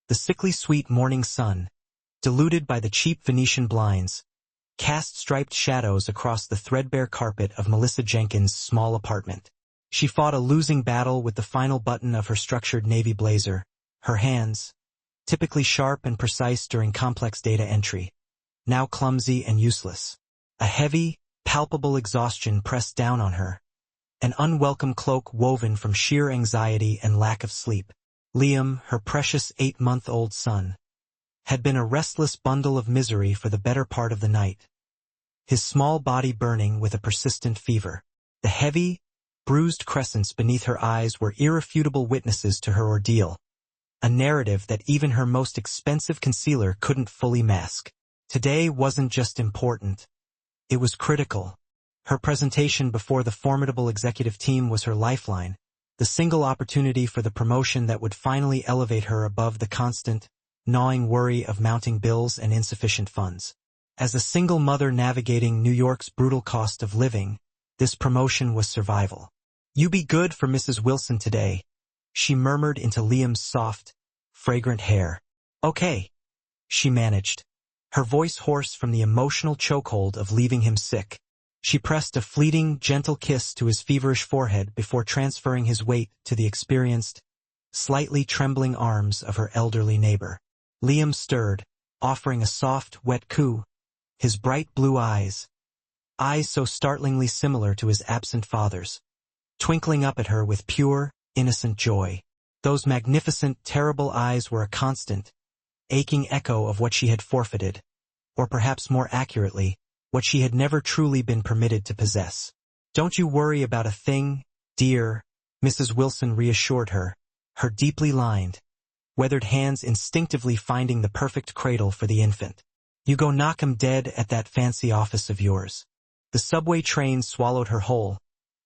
The sickly sweet morning sun, diluted by the cheap Venetian blinds, cast striped shadows across the threadbare carpet of Melissa Jenkins' small apartment. She fought a losing battle with the final button of her structured navy blazer, her hands, typically sharp and precise during complex data entry, now clumsy and useless. A heavy, palpable exhaustion pressed down on her, an unwelcome cloak woven from sheer anxiety and lack of sleep. Liam, her precious 8-month-old son, had been a restless bundle of misery for the better part of the night, his small body burning with a persistent fever. The heavy, bruised crescents beneath her eyes were irrefutable witnesses to her ordeal, a narrative that even her most expensive concealer couldn't fully mask. Today wasn't just important, it was critical. Her presentation before the formidable executive team was her lifeline, the single opportunity for the promotion that would finally elevate her above the constant, gnawing worry of mounting bills and insufficient funds. As a single mother navigating New York's brutal cost of living, this promotion was survival. "You be good for Mrs. Wilson today," she murmured into Liam's soft, fragrant hair. "Okay," she managed, her voice hoarse from the emotional chokehold of leaving him sick. She pressed a fleeting, gentle kiss to his feverish forehead before transferring his weight to the experienced, slightly trembling arms of her elderly neighbor. Liam stirred, offering a soft, wet coo, his bright blue eyes so startlingly similar to his absent father's, twinkling up at her with pure, innocent joy. Those magnificent, terrible eyes were a constant, aching echo of what she had forfeited, or perhaps more accurately, what she had never truly been permitted to possess. "Don't you worry about a thing, dear," Mrs. Wilson reassured her, her deeply lined, weathered hands instinctively finding the perfect cradle for the infant. "You go knock 'em dead at that fancy office of yours." The subway train swallowed her whole,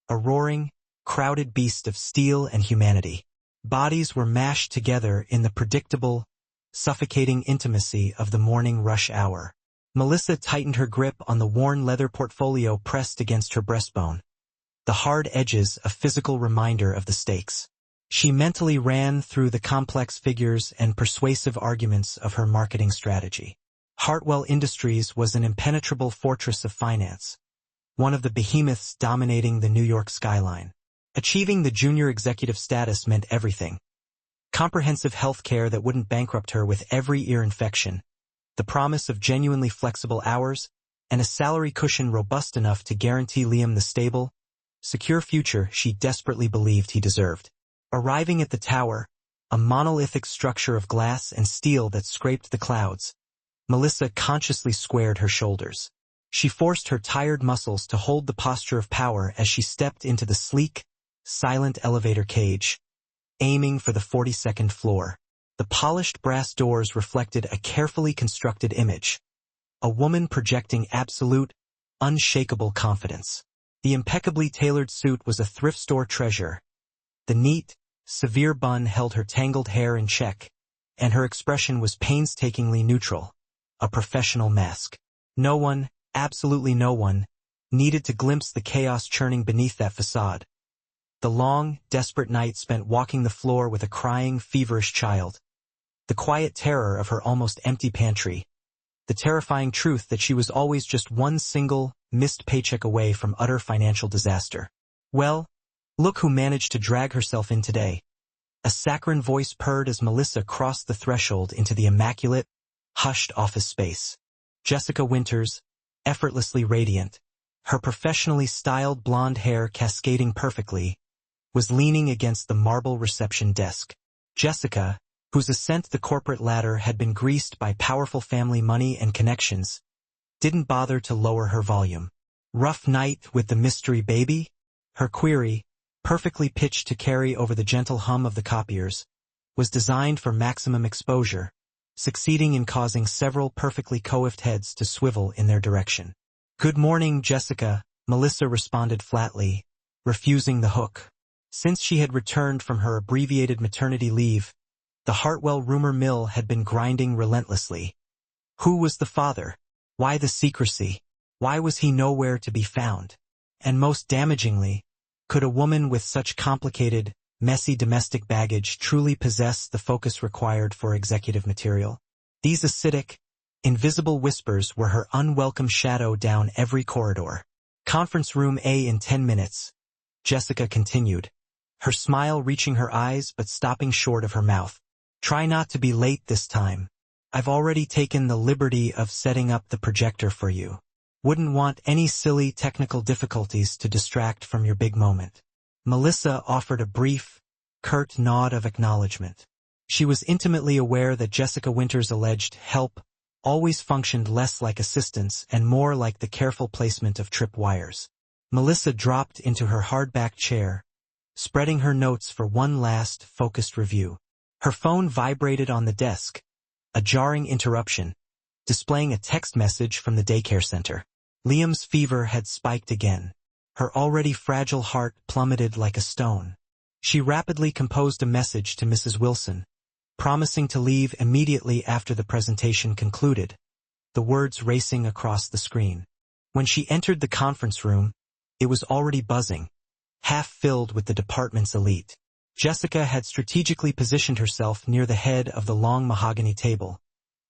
a roaring, crowded beast of steel and humanity. Bodies were mashed together in the predictable, suffocating intimacy of the morning rush hour. Melissa tightened her grip on the worn leather portfolio pressed against her breastbone, the hard edges a physical reminder of the stakes. She mentally ran through the complex figures and persuasive arguments of her marketing strategy. Hartwell Industries was an impenetrable fortress of finance, one of the behemoths dominating the New York skyline. Achieving the junior executive status meant everything. Comprehensive health care that wouldn't bankrupt her with every ear infection, the promise of genuinely flexible hours, and a salary cushion robust enough to guarantee Liam the stable, secure future she desperately believed he deserved. Arriving at the tower, a monolithic structure of glass and steel that scraped the clouds, Melissa consciously squared her shoulders. She forced her tired muscles to hold the posture of power as she stepped into the sleek, silent elevator cage, aiming for the 42nd floor. The polished brass doors reflected a carefully constructed image, a woman projecting absolute, unshakable confidence. The impeccably tailored suit was a thrift store treasure. The neat, severe bun held her tangled hair in check, and her expression was painstakingly neutral, a professional mask. No one, absolutely no one, needed to glimpse the chaos churning beneath that facade. The long, desperate night spent walking the floor with a crying, feverish child. The quiet terror of her almost empty pantry. The terrifying truth that she was always just one single, missed paycheck away from utter financial disaster. "Well, look who managed to drag herself in today." A saccharine voice purred as Melissa crossed the threshold into the immaculate, hushed office space. Jessica Winters, effortlessly radiant, her professionally styled blonde hair cascading perfectly, was leaning against the marble reception desk. Jessica, whose ascent the corporate ladder had been greased by powerful family money and connections, didn't bother to lower her volume. "Rough night with the mystery baby?" Her query, perfectly pitched to carry over the gentle hum of the copiers, was designed for maximum exposure, succeeding in causing several perfectly coiffed heads to swivel in their direction. "Good morning, Jessica," Melissa responded flatly, refusing the hook. Since she had returned from her abbreviated maternity leave, the Hartwell rumor mill had been grinding relentlessly. Who was the father? Why the secrecy? Why was he nowhere to be found? And most damagingly, could a woman with such complicated, messy domestic baggage truly possess the focus required for executive material? These acidic, invisible whispers were her unwelcome shadow down every corridor. Conference room A in 10 minutes, Jessica continued, her smile reaching her eyes but stopping short of her mouth. Try not to be late this time. I've already taken the liberty of setting up the projector for you. Wouldn't want any silly technical difficulties to distract from your big moment. Melissa offered a brief, curt nod of acknowledgement. She was intimately aware that Jessica Winter's alleged help always functioned less like assistance and more like the careful placement of trip wires. Melissa dropped into her hardback chair, spreading her notes for one last, focused review. Her phone vibrated on the desk, a jarring interruption, displaying a text message from the daycare center. Liam's fever had spiked again. Her already fragile heart plummeted like a stone. She rapidly composed a message to Mrs. Wilson, promising to leave immediately after the presentation concluded, the words racing across the screen. When she entered the conference room, it was already buzzing, half filled with the department's elite. Jessica had strategically positioned herself near the head of the long mahogany table,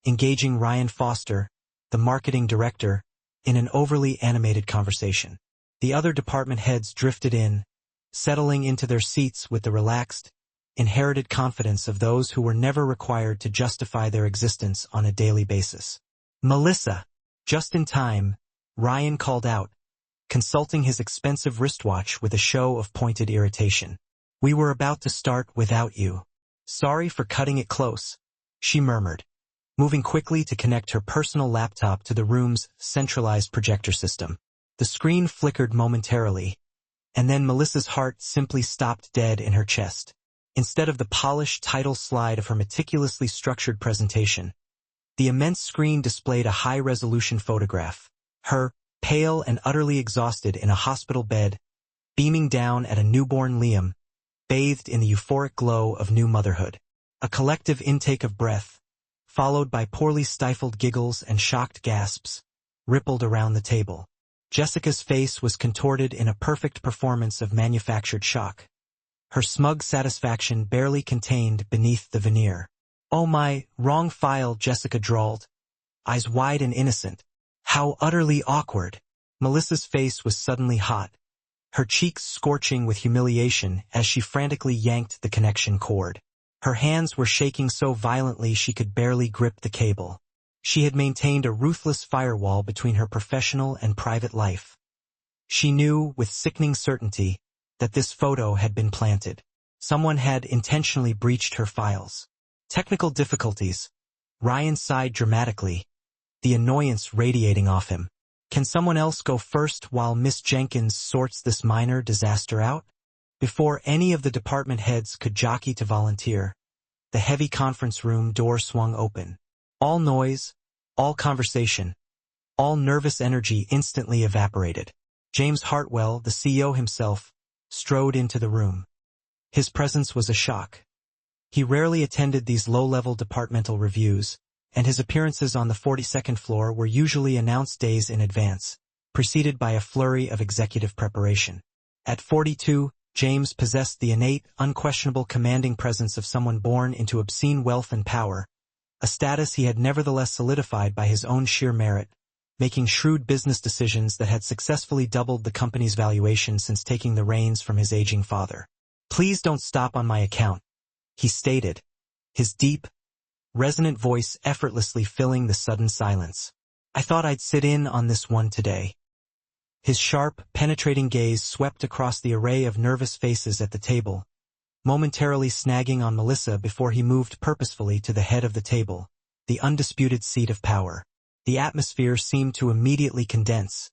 engaging Ryan Foster, the marketing director, in an overly animated conversation. The other department heads drifted in, settling into their seats with the relaxed, inherited confidence of those who were never required to justify their existence on a daily basis. Melissa! Just in time, Ryan called out, consulting his expensive wristwatch with a show of pointed irritation. We were about to start without you. Sorry for cutting it close, she murmured, moving quickly to connect her personal laptop to the room's centralized projector system. The screen flickered momentarily, and then Melissa's heart simply stopped dead in her chest. Instead of the polished title slide of her meticulously structured presentation, the immense screen displayed a high-resolution photograph, her, pale and utterly exhausted in a hospital bed, beaming down at a newborn Liam, bathed in the euphoric glow of new motherhood. A collective intake of breath, followed by poorly stifled giggles and shocked gasps, rippled around the table. Jessica's face was contorted in a perfect performance of manufactured shock, her smug satisfaction barely contained beneath the veneer. Oh my, wrong file, Jessica drawled, eyes wide and innocent. How utterly awkward. Melissa's face was suddenly hot, her cheeks scorching with humiliation as she frantically yanked the connection cord. Her hands were shaking so violently she could barely grip the cable. She had maintained a ruthless firewall between her professional and private life. She knew, with sickening certainty, that this photo had been planted. Someone had intentionally breached her files. Technical difficulties. Ryan sighed dramatically, the annoyance radiating off him. Can someone else go first while Miss Jenkins sorts this minor disaster out? Before any of the department heads could jockey to volunteer, the heavy conference room door swung open. All noise, all conversation, all nervous energy instantly evaporated. James Hartwell, the CEO himself, strode into the room. His presence was a shock. He rarely attended these low-level departmental reviews, and his appearances on the 42nd floor were usually announced days in advance, preceded by a flurry of executive preparation. At 42, James possessed the innate, unquestionable commanding presence of someone born into obscene wealth and power, a status he had nevertheless solidified by his own sheer merit, making shrewd business decisions that had successfully doubled the company's valuation since taking the reins from his aging father. Please don't stop on my account, he stated, his deep, resonant voice effortlessly filling the sudden silence. I thought I'd sit in on this one today. His sharp, penetrating gaze swept across the array of nervous faces at the table, momentarily snagging on Melissa before he moved purposefully to the head of the table, the undisputed seat of power. The atmosphere seemed to immediately condense,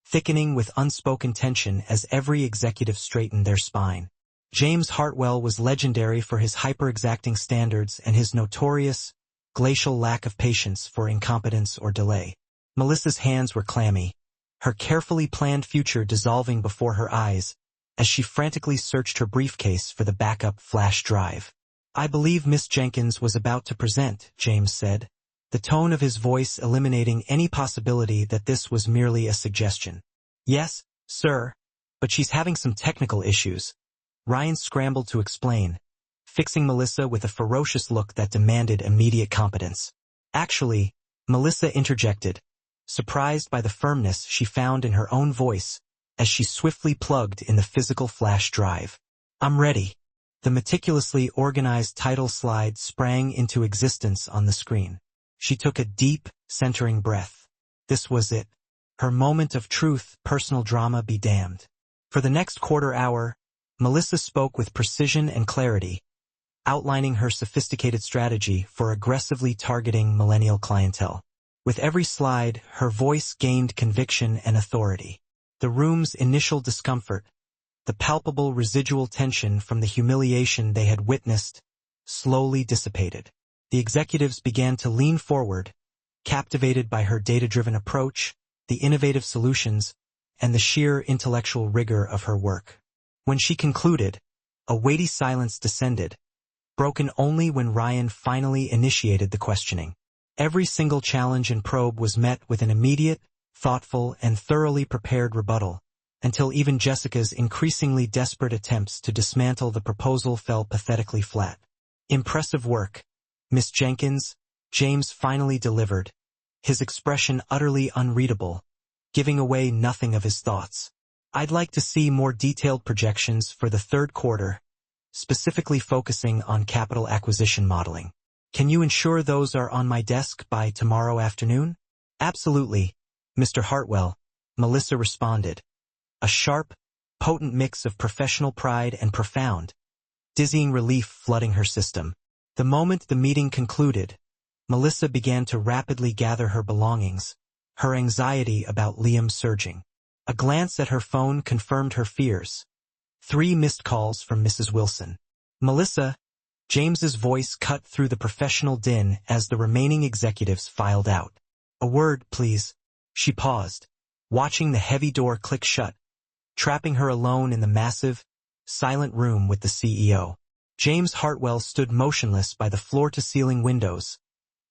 thickening with unspoken tension as every executive straightened their spine. James Hartwell was legendary for his hyper-exacting standards and his notorious, glacial lack of patience for incompetence or delay. Melissa's hands were clammy, her carefully planned future dissolving before her eyes as she frantically searched her briefcase for the backup flash drive. I believe Miss Jenkins was about to present, James said, the tone of his voice eliminating any possibility that this was merely a suggestion. Yes, sir, but she's having some technical issues, Ryan scrambled to explain, fixing Melissa with a ferocious look that demanded immediate competence. Actually, Melissa interjected, surprised by the firmness she found in her own voice as she swiftly plugged in the physical flash drive. I'm ready. The meticulously organized title slide sprang into existence on the screen. She took a deep, centering breath. This was it. Her moment of truth, personal drama be damned. For the next quarter hour, Melissa spoke with precision and clarity, outlining her sophisticated strategy for aggressively targeting millennial clientele. With every slide, her voice gained conviction and authority. The room's initial discomfort, the palpable residual tension from the humiliation they had witnessed, slowly dissipated. The executives began to lean forward, captivated by her data-driven approach, the innovative solutions, and the sheer intellectual rigor of her work. When she concluded, a weighty silence descended, broken only when Ryan finally initiated the questioning. Every single challenge in Probe was met with an immediate, thoughtful, and thoroughly prepared rebuttal, until even Jessica's increasingly desperate attempts to dismantle the proposal fell pathetically flat. Impressive work, Miss Jenkins, James finally delivered, his expression utterly unreadable, giving away nothing of his thoughts. I'd like to see more detailed projections for the third quarter, specifically focusing on capital acquisition modeling. Can you ensure those are on my desk by tomorrow afternoon? Absolutely, Mr. Hartwell, Melissa responded. A sharp, potent mix of professional pride and profound, dizzying relief flooding her system. The moment the meeting concluded, Melissa began to rapidly gather her belongings, her anxiety about Liam surging. A glance at her phone confirmed her fears. 3 missed calls from Mrs. Wilson. Melissa, James's voice cut through the professional din as the remaining executives filed out. A word, please. She paused, watching the heavy door click shut, trapping her alone in the massive, silent room with the CEO. James Hartwell stood motionless by the floor-to-ceiling windows,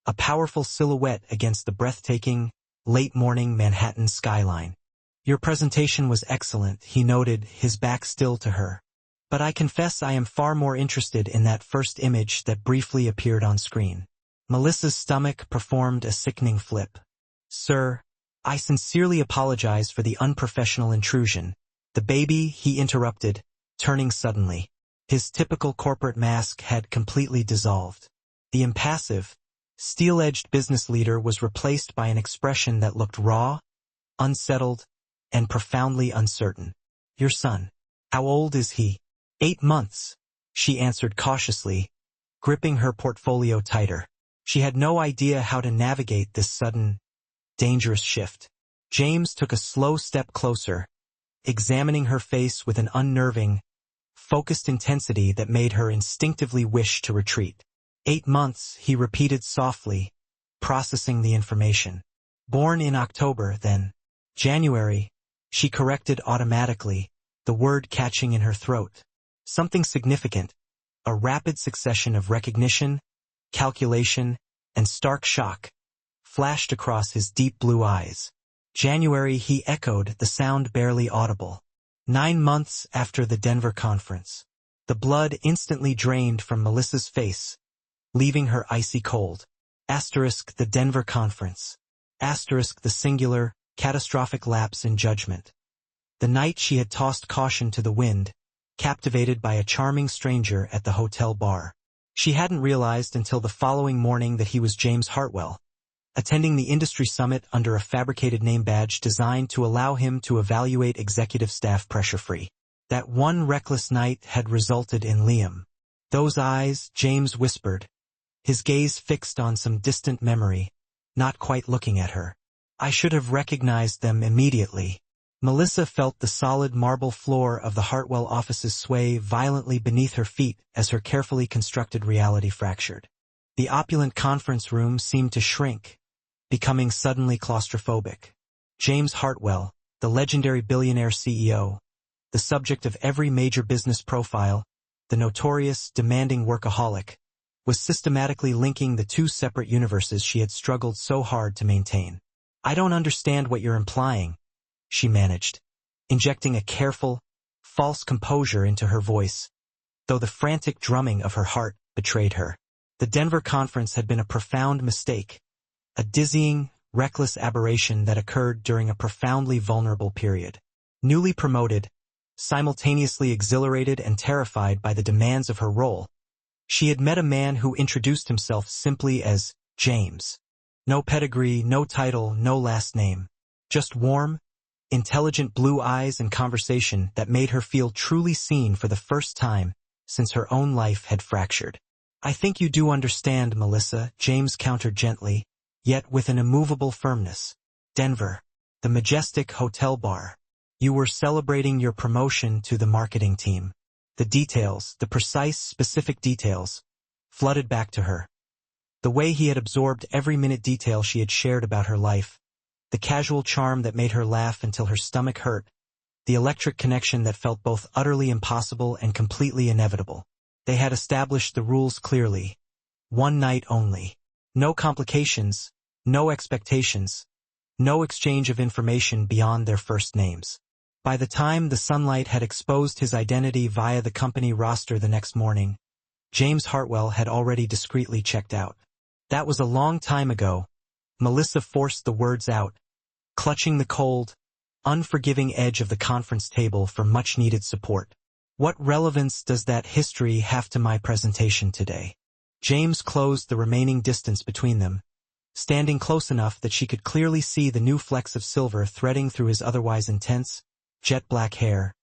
a powerful silhouette against the breathtaking, late-morning Manhattan skyline. Your presentation was excellent, he noted, his back still to her. But I confess I am far more interested in that first image that briefly appeared on screen. Melissa's stomach performed a sickening flip. Sir, I sincerely apologize for the unprofessional intrusion. The baby, he interrupted, turning suddenly. His typical corporate mask had completely dissolved. The impassive, steel-edged business leader was replaced by an expression that looked raw, unsettled, and profoundly uncertain. Your son. How old is he? 8 months, she answered cautiously, gripping her portfolio tighter. She had no idea how to navigate this sudden, dangerous shift. James took a slow step closer, examining her face with an unnerving, focused intensity that made her instinctively wish to retreat. 8 months, he repeated softly, processing the information. Born in October, then. January, she corrected automatically, the word catching in her throat. Something significant, a rapid succession of recognition, calculation, and stark shock, flashed across his deep blue eyes. January, he echoed, the sound barely audible. 9 months after the Denver conference. The blood instantly drained from Melissa's face, leaving her icy cold. Asterisk the Denver conference. Asterisk the singular, catastrophic lapse in judgment. The night she had tossed caution to the wind, captivated by a charming stranger at the hotel bar. She hadn't realized until the following morning that he was James Hartwell, attending the industry summit under a fabricated name badge designed to allow him to evaluate executive staff pressure-free. That one reckless night had resulted in Liam. Those eyes, James whispered, his gaze fixed on some distant memory, not quite looking at her. I should have recognized them immediately. Melissa felt the solid marble floor of the Hartwell offices sway violently beneath her feet as her carefully constructed reality fractured. The opulent conference room seemed to shrink, becoming suddenly claustrophobic. James Hartwell, the legendary billionaire CEO, the subject of every major business profile, the notorious, demanding workaholic, was systematically linking the 2 separate universes she had struggled so hard to maintain. I don't understand what you're implying, she managed, injecting a careful, false composure into her voice, though the frantic drumming of her heart betrayed her. The Denver conference had been a profound mistake, a dizzying, reckless aberration that occurred during a profoundly vulnerable period. Newly promoted, simultaneously exhilarated and terrified by the demands of her role, she had met a man who introduced himself simply as James. No pedigree, no title, no last name. Just warm, intelligent blue eyes and conversation that made her feel truly seen for the first time since her own life had fractured. "I think you do understand, Melissa," James countered gently, yet with an immovable firmness. "Denver, the majestic hotel bar. You were celebrating your promotion to the marketing team." The details, the precise, specific details, flooded back to her. The way he had absorbed every minute detail she had shared about her life, the casual charm that made her laugh until her stomach hurt, the electric connection that felt both utterly impossible and completely inevitable. They had established the rules clearly. One night only. No complications, no expectations, no exchange of information beyond their first names. By the time the sunlight had exposed his identity via the company roster the next morning, James Hartwell had already discreetly checked out. "That was a long time ago," Melissa forced the words out, clutching the cold, unforgiving edge of the conference table for much-needed support. "What relevance does that history have to my presentation today?" James closed the remaining distance between them, standing close enough that she could clearly see the new flecks of silver threading through his otherwise intense, jet-black hair,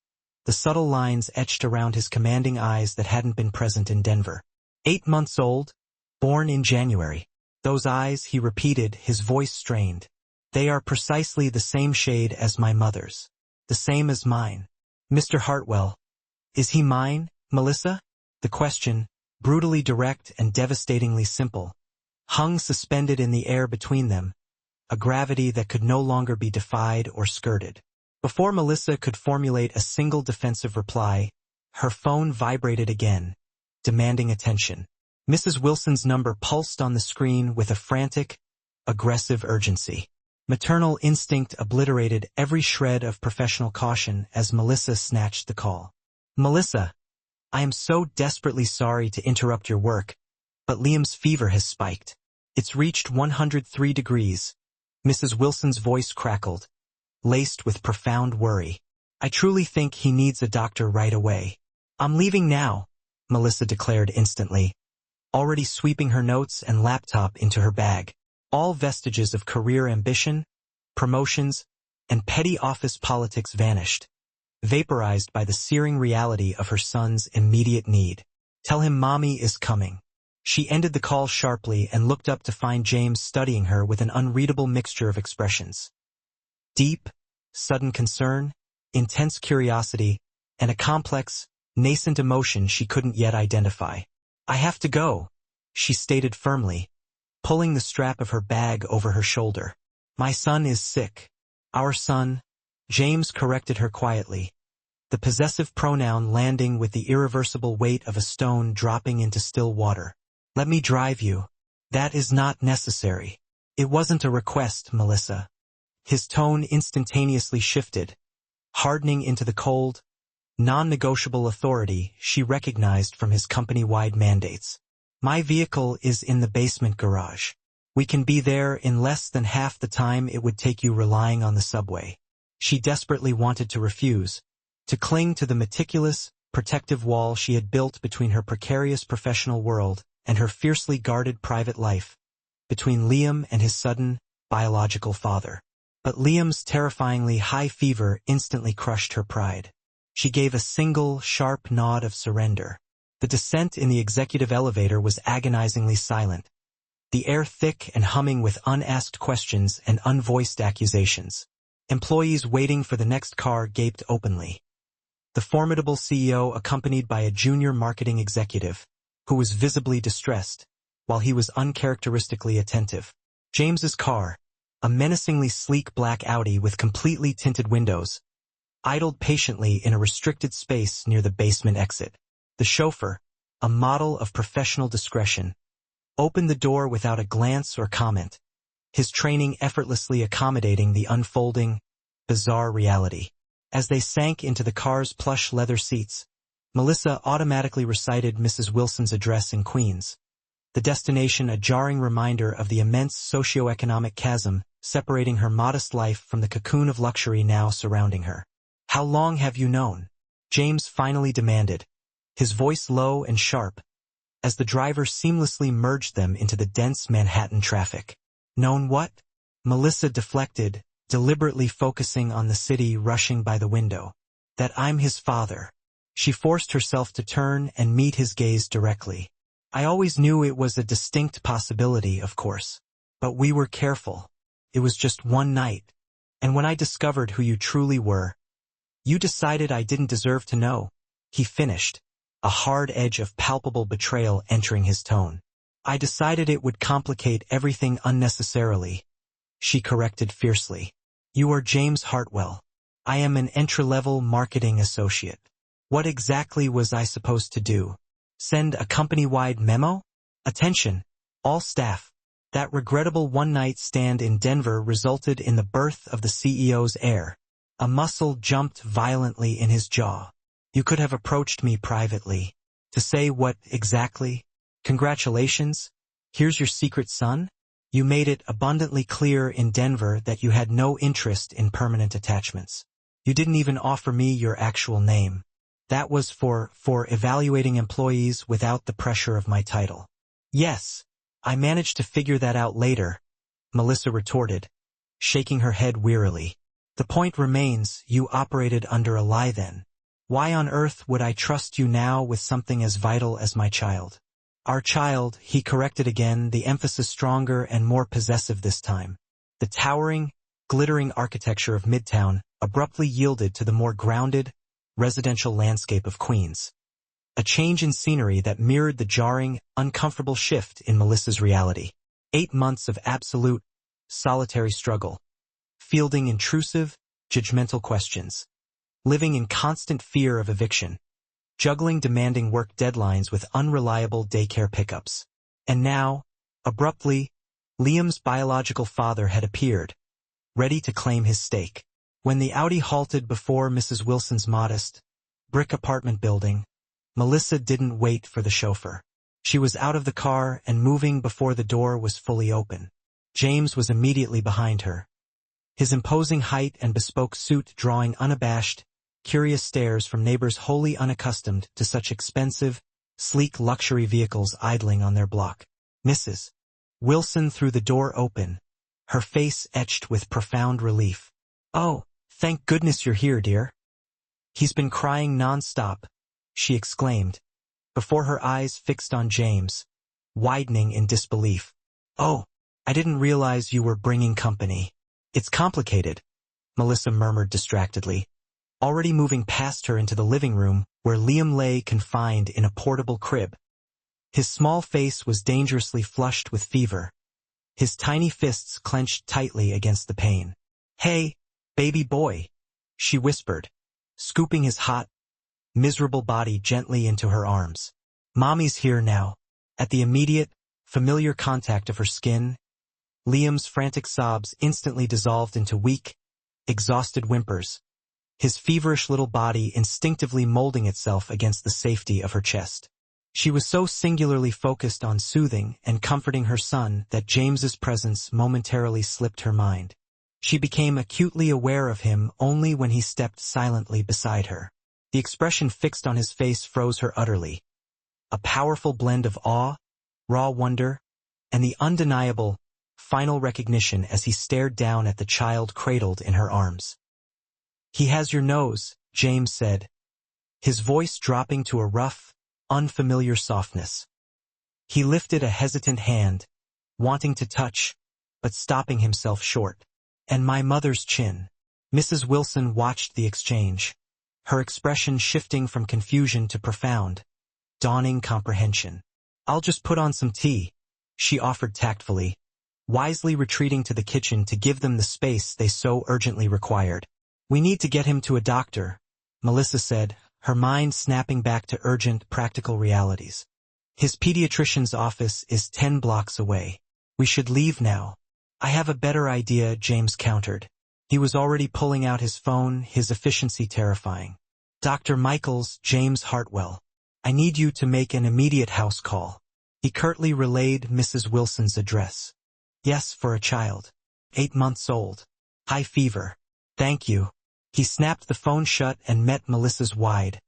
the subtle lines etched around his commanding eyes that hadn't been present in Denver. 8 months old, born in January. "Those eyes," he repeated, his voice strained. "They are precisely the same shade as my mother's. The same as mine." "Mr. Hartwell, is he mine, Melissa?" The question, brutally direct and devastatingly simple, hung suspended in the air between them, a gravity that could no longer be defied or skirted. Before Melissa could formulate a single defensive reply, her phone vibrated again, demanding attention. Mrs. Wilson's number pulsed on the screen with a frantic, aggressive urgency. Maternal instinct obliterated every shred of professional caution as Melissa snatched the call. "Melissa, I am so desperately sorry to interrupt your work, but Liam's fever has spiked. It's reached 103 degrees. Mrs. Wilson's voice crackled, laced with profound worry. "I truly think he needs a doctor right away." "I'm leaving now," Melissa declared instantly, already sweeping her notes and laptop into her bag. All vestiges of career ambition, promotions, and petty office politics vanished, vaporized by the searing reality of her son's immediate need. "Tell him Mommy is coming." She ended the call sharply and looked up to find James studying her with an unreadable mixture of expressions. Deep, sudden concern, intense curiosity, and a complex, nascent emotion she couldn't yet identify. "I have to go," she stated firmly, pulling the strap of her bag over her shoulder. "My son is sick." "Our son," James corrected her quietly, the possessive pronoun landing with the irreversible weight of a stone dropping into still water. "Let me drive you." "That is not necessary." "It wasn't a request, Melissa." His tone instantaneously shifted, hardening into the cold, non-negotiable authority she recognized from his company-wide mandates. "My vehicle is in the basement garage. We can be there in less than half the time it would take you relying on the subway." She desperately wanted to refuse, to cling to the meticulous, protective wall she had built between her precarious professional world and her fiercely guarded private life, between Liam and his sudden, biological father. But Liam's terrifyingly high fever instantly crushed her pride. She gave a single, sharp nod of surrender. The descent in the executive elevator was agonizingly silent, the air thick and humming with unasked questions and unvoiced accusations. Employees waiting for the next car gaped openly. The formidable CEO accompanied by a junior marketing executive, who was visibly distressed, while he was uncharacteristically attentive. James's car, a menacingly sleek black Audi with completely tinted windows, idled patiently in a restricted space near the basement exit. The chauffeur, a model of professional discretion, opened the door without a glance or comment, his training effortlessly accommodating the unfolding, bizarre reality. As they sank into the car's plush leather seats, Melissa automatically recited Mrs. Wilson's address in Queens, the destination a jarring reminder of the immense socio-economic chasm separating her modest life from the cocoon of luxury now surrounding her. "How long have you known?" James finally demanded, his voice low and sharp, as the driver seamlessly merged them into the dense Manhattan traffic. "Known what?" Melissa deflected, deliberately focusing on the city rushing by the window. "That I'm his father." She forced herself to turn and meet his gaze directly. "I always knew it was a distinct possibility, of course. But we were careful. It was just one night. And when I discovered who you truly were, you decided I didn't deserve to know," he finished, a hard edge of palpable betrayal entering his tone. "I decided it would complicate everything unnecessarily," she corrected fiercely. "You are James Hartwell. I am an entry-level marketing associate. What exactly was I supposed to do? Send a company-wide memo? Attention, all staff. That regrettable one-night stand in Denver resulted in the birth of the CEO's heir." A muscle jumped violently in his jaw. "You could have approached me privately. To say what exactly? Congratulations? Here's your secret son? You made it abundantly clear in Denver that you had no interest in permanent attachments. You didn't even offer me your actual name. That was for evaluating employees without the pressure of my title." "Yes, I managed to figure that out later," Melissa retorted, shaking her head wearily. "The point remains, you operated under a lie then. Why on earth would I trust you now with something as vital as my child?" "Our child," he corrected again, the emphasis stronger and more possessive this time. The towering, glittering architecture of Midtown abruptly yielded to the more grounded, residential landscape of Queens. A change in scenery that mirrored the jarring, uncomfortable shift in Melissa's reality. 8 months of absolute, solitary struggle. Fielding intrusive, judgmental questions. Living in constant fear of eviction. Juggling demanding work deadlines with unreliable daycare pickups. And now, abruptly, Liam's biological father had appeared, ready to claim his stake. When the Audi halted before Mrs. Wilson's modest, brick apartment building, Melissa didn't wait for the chauffeur. She was out of the car and moving before the door was fully open. James was immediately behind her, his imposing height and bespoke suit drawing unabashed, curious stares from neighbors wholly unaccustomed to such expensive, sleek luxury vehicles idling on their block. Mrs. Wilson threw the door open, her face etched with profound relief. "Oh, thank goodness you're here, dear." "He's been crying non-stop," she exclaimed, before her eyes fixed on James, widening in disbelief. "Oh, I didn't realize you were bringing company." "It's complicated," Melissa murmured distractedly, already moving past her into the living room where Liam lay confined in a portable crib. His small face was dangerously flushed with fever, his tiny fists clenched tightly against the pane. "Hey, baby boy," she whispered, scooping his hot, miserable body gently into her arms. "Mommy's here now." At the immediate, familiar contact of her skin, Liam's frantic sobs instantly dissolved into weak, exhausted whimpers, his feverish little body instinctively molding itself against the safety of her chest. She was so singularly focused on soothing and comforting her son that James's presence momentarily slipped her mind. She became acutely aware of him only when he stepped silently beside her. The expression fixed on his face froze her utterly. A powerful blend of awe, raw wonder, and the undeniable, final recognition as he stared down at the child cradled in her arms. "He has your nose," James said, his voice dropping to a rough, unfamiliar softness. He lifted a hesitant hand, wanting to touch, but stopping himself short. "And my mother's chin." Mrs. Wilson watched the exchange, her expression shifting from confusion to profound, dawning comprehension. "I'll just put on some tea," she offered tactfully, wisely retreating to the kitchen to give them the space they so urgently required. "We need to get him to a doctor," Melissa said, her mind snapping back to urgent, practical realities. "His pediatrician's office is 10 blocks away. We should leave now." "I have a better idea," James countered. He was already pulling out his phone, his efficiency terrifying. "Dr. Michaels, James Hartwell. I need you to make an immediate house call." He curtly relayed Mrs. Wilson's address. "Yes, for a child. 8 months old. High fever. Thank you." He snapped the phone shut and met Melissa's wide,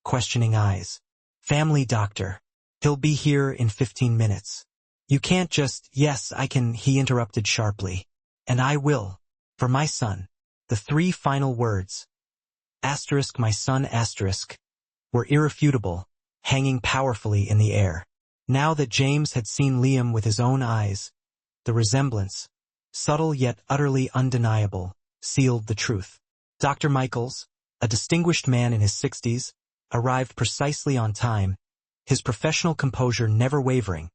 questioning eyes. "Family doctor. He'll be here in 15 minutes. You can't just—" "Yes, I can," he interrupted sharply. "And I will. For my son." The 3 final words, asterisk my son asterisk, were irrefutable, hanging powerfully in the air. Now that James had seen Liam with his own eyes, the resemblance, subtle yet utterly undeniable, sealed the truth. Dr. Michaels, a distinguished man in his 60s, arrived precisely on time, his professional composure never wavering,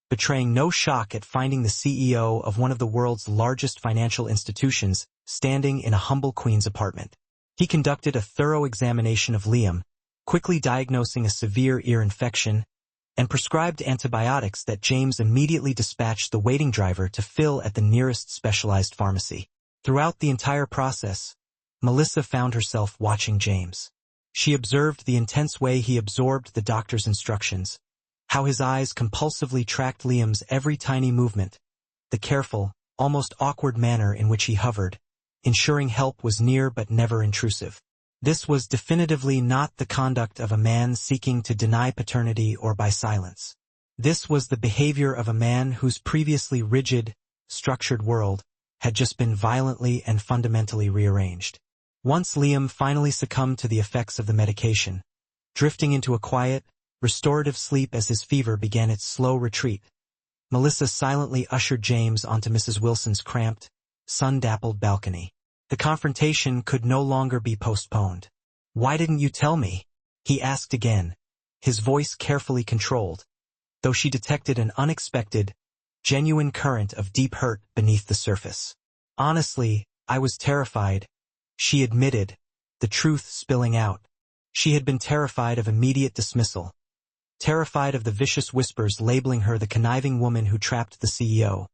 betraying no shock at finding the CEO of one of the world's largest financial institutions standing in a humble Queens apartment. He conducted a thorough examination of Liam, quickly diagnosing a severe ear infection, and prescribed antibiotics that James immediately dispatched the waiting driver to fill at the nearest specialized pharmacy. Throughout the entire process, Melissa found herself watching James. She observed the intense way he absorbed the doctor's instructions, how his eyes compulsively tracked Liam's every tiny movement, the careful, almost awkward manner in which he hovered, ensuring help was near but never intrusive. This was definitively not the conduct of a man seeking to deny paternity or by silence. This was the behavior of a man whose previously rigid, structured world had just been violently and fundamentally rearranged. Once Liam finally succumbed to the effects of the medication, drifting into a quiet, restorative sleep as his fever began its slow retreat, Melissa silently ushered James onto Mrs. Wilson's cramped, sun-dappled balcony. The confrontation could no longer be postponed. "Why didn't you tell me?" he asked again, his voice carefully controlled, though she detected an unexpected, genuine current of deep hurt beneath the surface. "Honestly, I was terrified," she admitted, the truth spilling out. She had been terrified of immediate dismissal, terrified of the vicious whispers labeling her the conniving woman who trapped the CEO.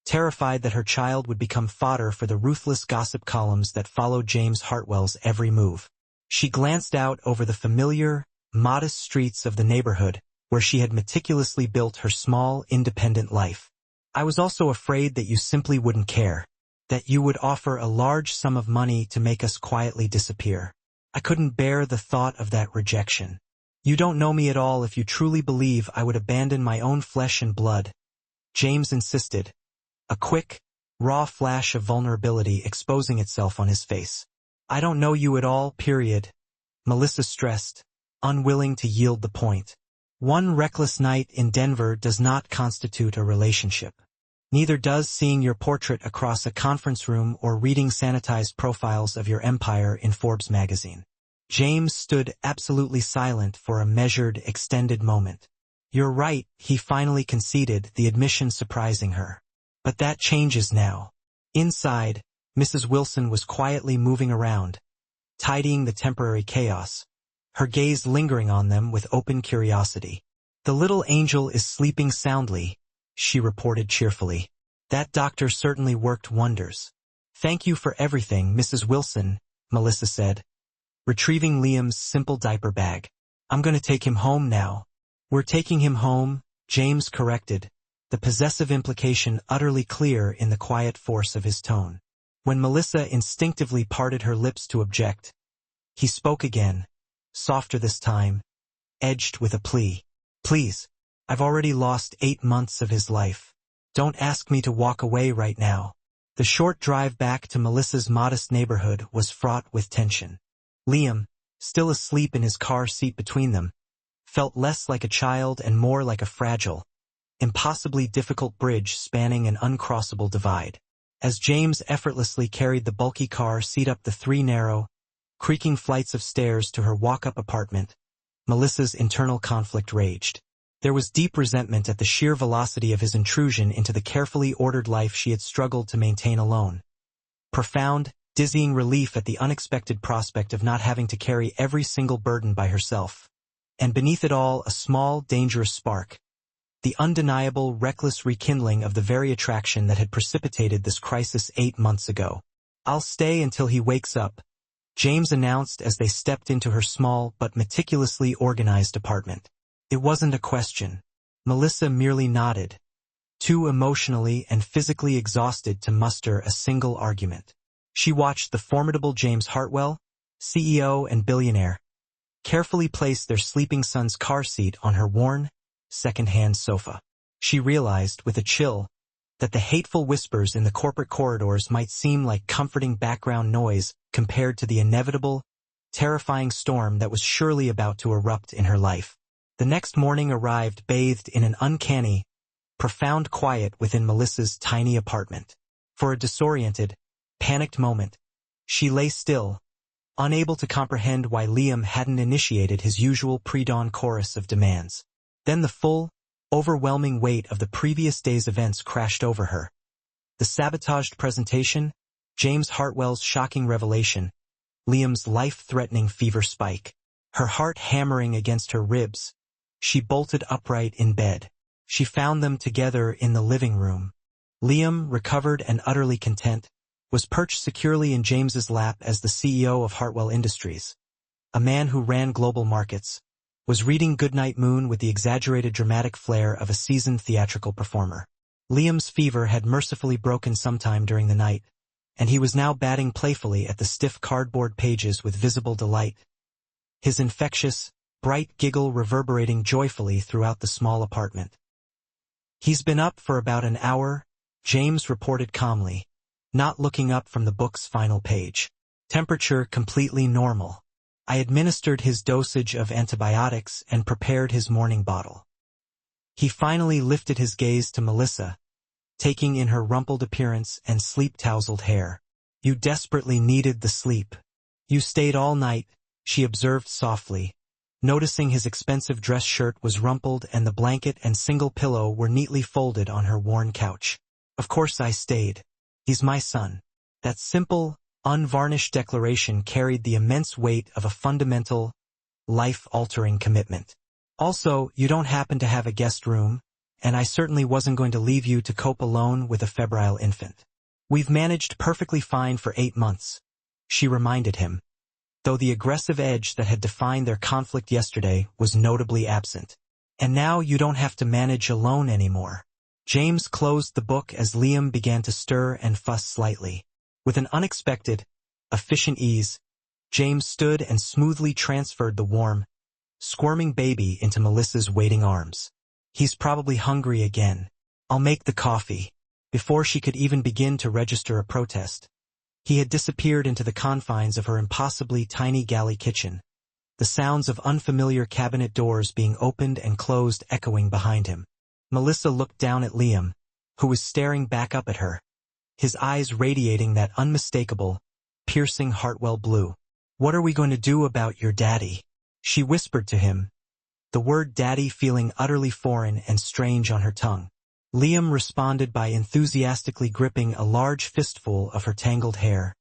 Terrified that her child would become fodder for the ruthless gossip columns that followed James Hartwell's every move. She glanced out over the familiar, modest streets of the neighborhood where she had meticulously built her small, independent life. "I was also afraid that you simply wouldn't care, that you would offer a large sum of money to make us quietly disappear. I couldn't bear the thought of that rejection. You don't know me at all if you truly believe I would abandon my own flesh and blood," James insisted, a quick, raw flash of vulnerability exposing itself on his face. "I don't know you at all, period," Melissa stressed, unwilling to yield the point. "One reckless night in Denver does not constitute a relationship. Neither does seeing your portrait across a conference room or reading sanitized profiles of your empire in Forbes magazine." James stood absolutely silent for a measured, extended moment. "You're right," he finally conceded, the admission surprising her. "But that changes now." Inside, Mrs. Wilson was quietly moving around, tidying the temporary chaos, her gaze lingering on them with open curiosity. "The little angel is sleeping soundly," she reported cheerfully. "That doctor certainly worked wonders." "Thank you for everything, Mrs. Wilson," Melissa said, retrieving Liam's simple diaper bag. "I'm going to take him home now." "We're taking him home," James corrected, the possessive implication utterly clear in the quiet force of his tone. When Melissa instinctively parted her lips to object, he spoke again, softer this time, edged with a plea. "Please, I've already lost 8 months of his life. Don't ask me to walk away right now." The short drive back to Melissa's modest neighborhood was fraught with tension. Liam, still asleep in his car seat between them, felt less like a child and more like a fragile, impossibly difficult bridge spanning an uncrossable divide. As James effortlessly carried the bulky car seat up the 3 narrow, creaking flights of stairs to her walk-up apartment, Melissa's internal conflict raged. There was deep resentment at the sheer velocity of his intrusion into the carefully ordered life she had struggled to maintain alone. Profound, dizzying relief at the unexpected prospect of not having to carry every single burden by herself. And beneath it all, a small, dangerous spark. The undeniable, reckless rekindling of the very attraction that had precipitated this crisis 8 months ago. "I'll stay until he wakes up," James announced as they stepped into her small but meticulously organized apartment. It wasn't a question. Melissa merely nodded, too emotionally and physically exhausted to muster a single argument. She watched the formidable James Hartwell, CEO and billionaire, carefully place their sleeping son's car seat on her worn, second-hand sofa. She realized, with a chill, that the hateful whispers in the corporate corridors might seem like comforting background noise compared to the inevitable, terrifying storm that was surely about to erupt in her life. The next morning arrived bathed in an uncanny, profound quiet within Melissa's tiny apartment. For a disoriented, panicked moment, she lay still, unable to comprehend why Liam hadn't initiated his usual pre-dawn chorus of demands. Then the full, overwhelming weight of the previous day's events crashed over her. The sabotaged presentation, James Hartwell's shocking revelation, Liam's life-threatening fever spike. Her heart hammering against her ribs, she bolted upright in bed. She found them together in the living room. Liam, recovered and utterly content, was perched securely in James's lap as the CEO of Hartwell Industries. A man who ran global markets, was reading Goodnight Moon with the exaggerated dramatic flair of a seasoned theatrical performer. Liam's fever had mercifully broken sometime during the night, and he was now batting playfully at the stiff cardboard pages with visible delight, his infectious, bright giggle reverberating joyfully throughout the small apartment. "He's been up for about an hour," James reported calmly, not looking up from the book's final page. "Temperature completely normal. I administered his dosage of antibiotics and prepared his morning bottle." He finally lifted his gaze to Melissa, taking in her rumpled appearance and sleep-tousled hair. "You desperately needed the sleep. You stayed all night," she observed softly, noticing his expensive dress shirt was rumpled and the blanket and single pillow were neatly folded on her worn couch. "Of course I stayed. He's my son." That simple, unvarnished declaration carried the immense weight of a fundamental, life-altering commitment. "Also, you don't happen to have a guest room, and I certainly wasn't going to leave you to cope alone with a febrile infant. We've managed perfectly fine for 8 months, she reminded him, though the aggressive edge that had defined their conflict yesterday was notably absent. "And now you don't have to manage alone anymore." James closed the book as Liam began to stir and fuss slightly. With an unexpected, efficient ease, James stood and smoothly transferred the warm, squirming baby into Melissa's waiting arms. "He's probably hungry again. I'll make the coffee." Before she could even begin to register a protest, he had disappeared into the confines of her impossibly tiny galley kitchen, the sounds of unfamiliar cabinet doors being opened and closed echoing behind him. Melissa looked down at Liam, who was staring back up at her, his eyes radiating that unmistakable, piercing Hartwell blue. "What are we going to do about your daddy?" she whispered to him, the word daddy feeling utterly foreign and strange on her tongue. Liam responded by enthusiastically gripping a large fistful of her tangled hair,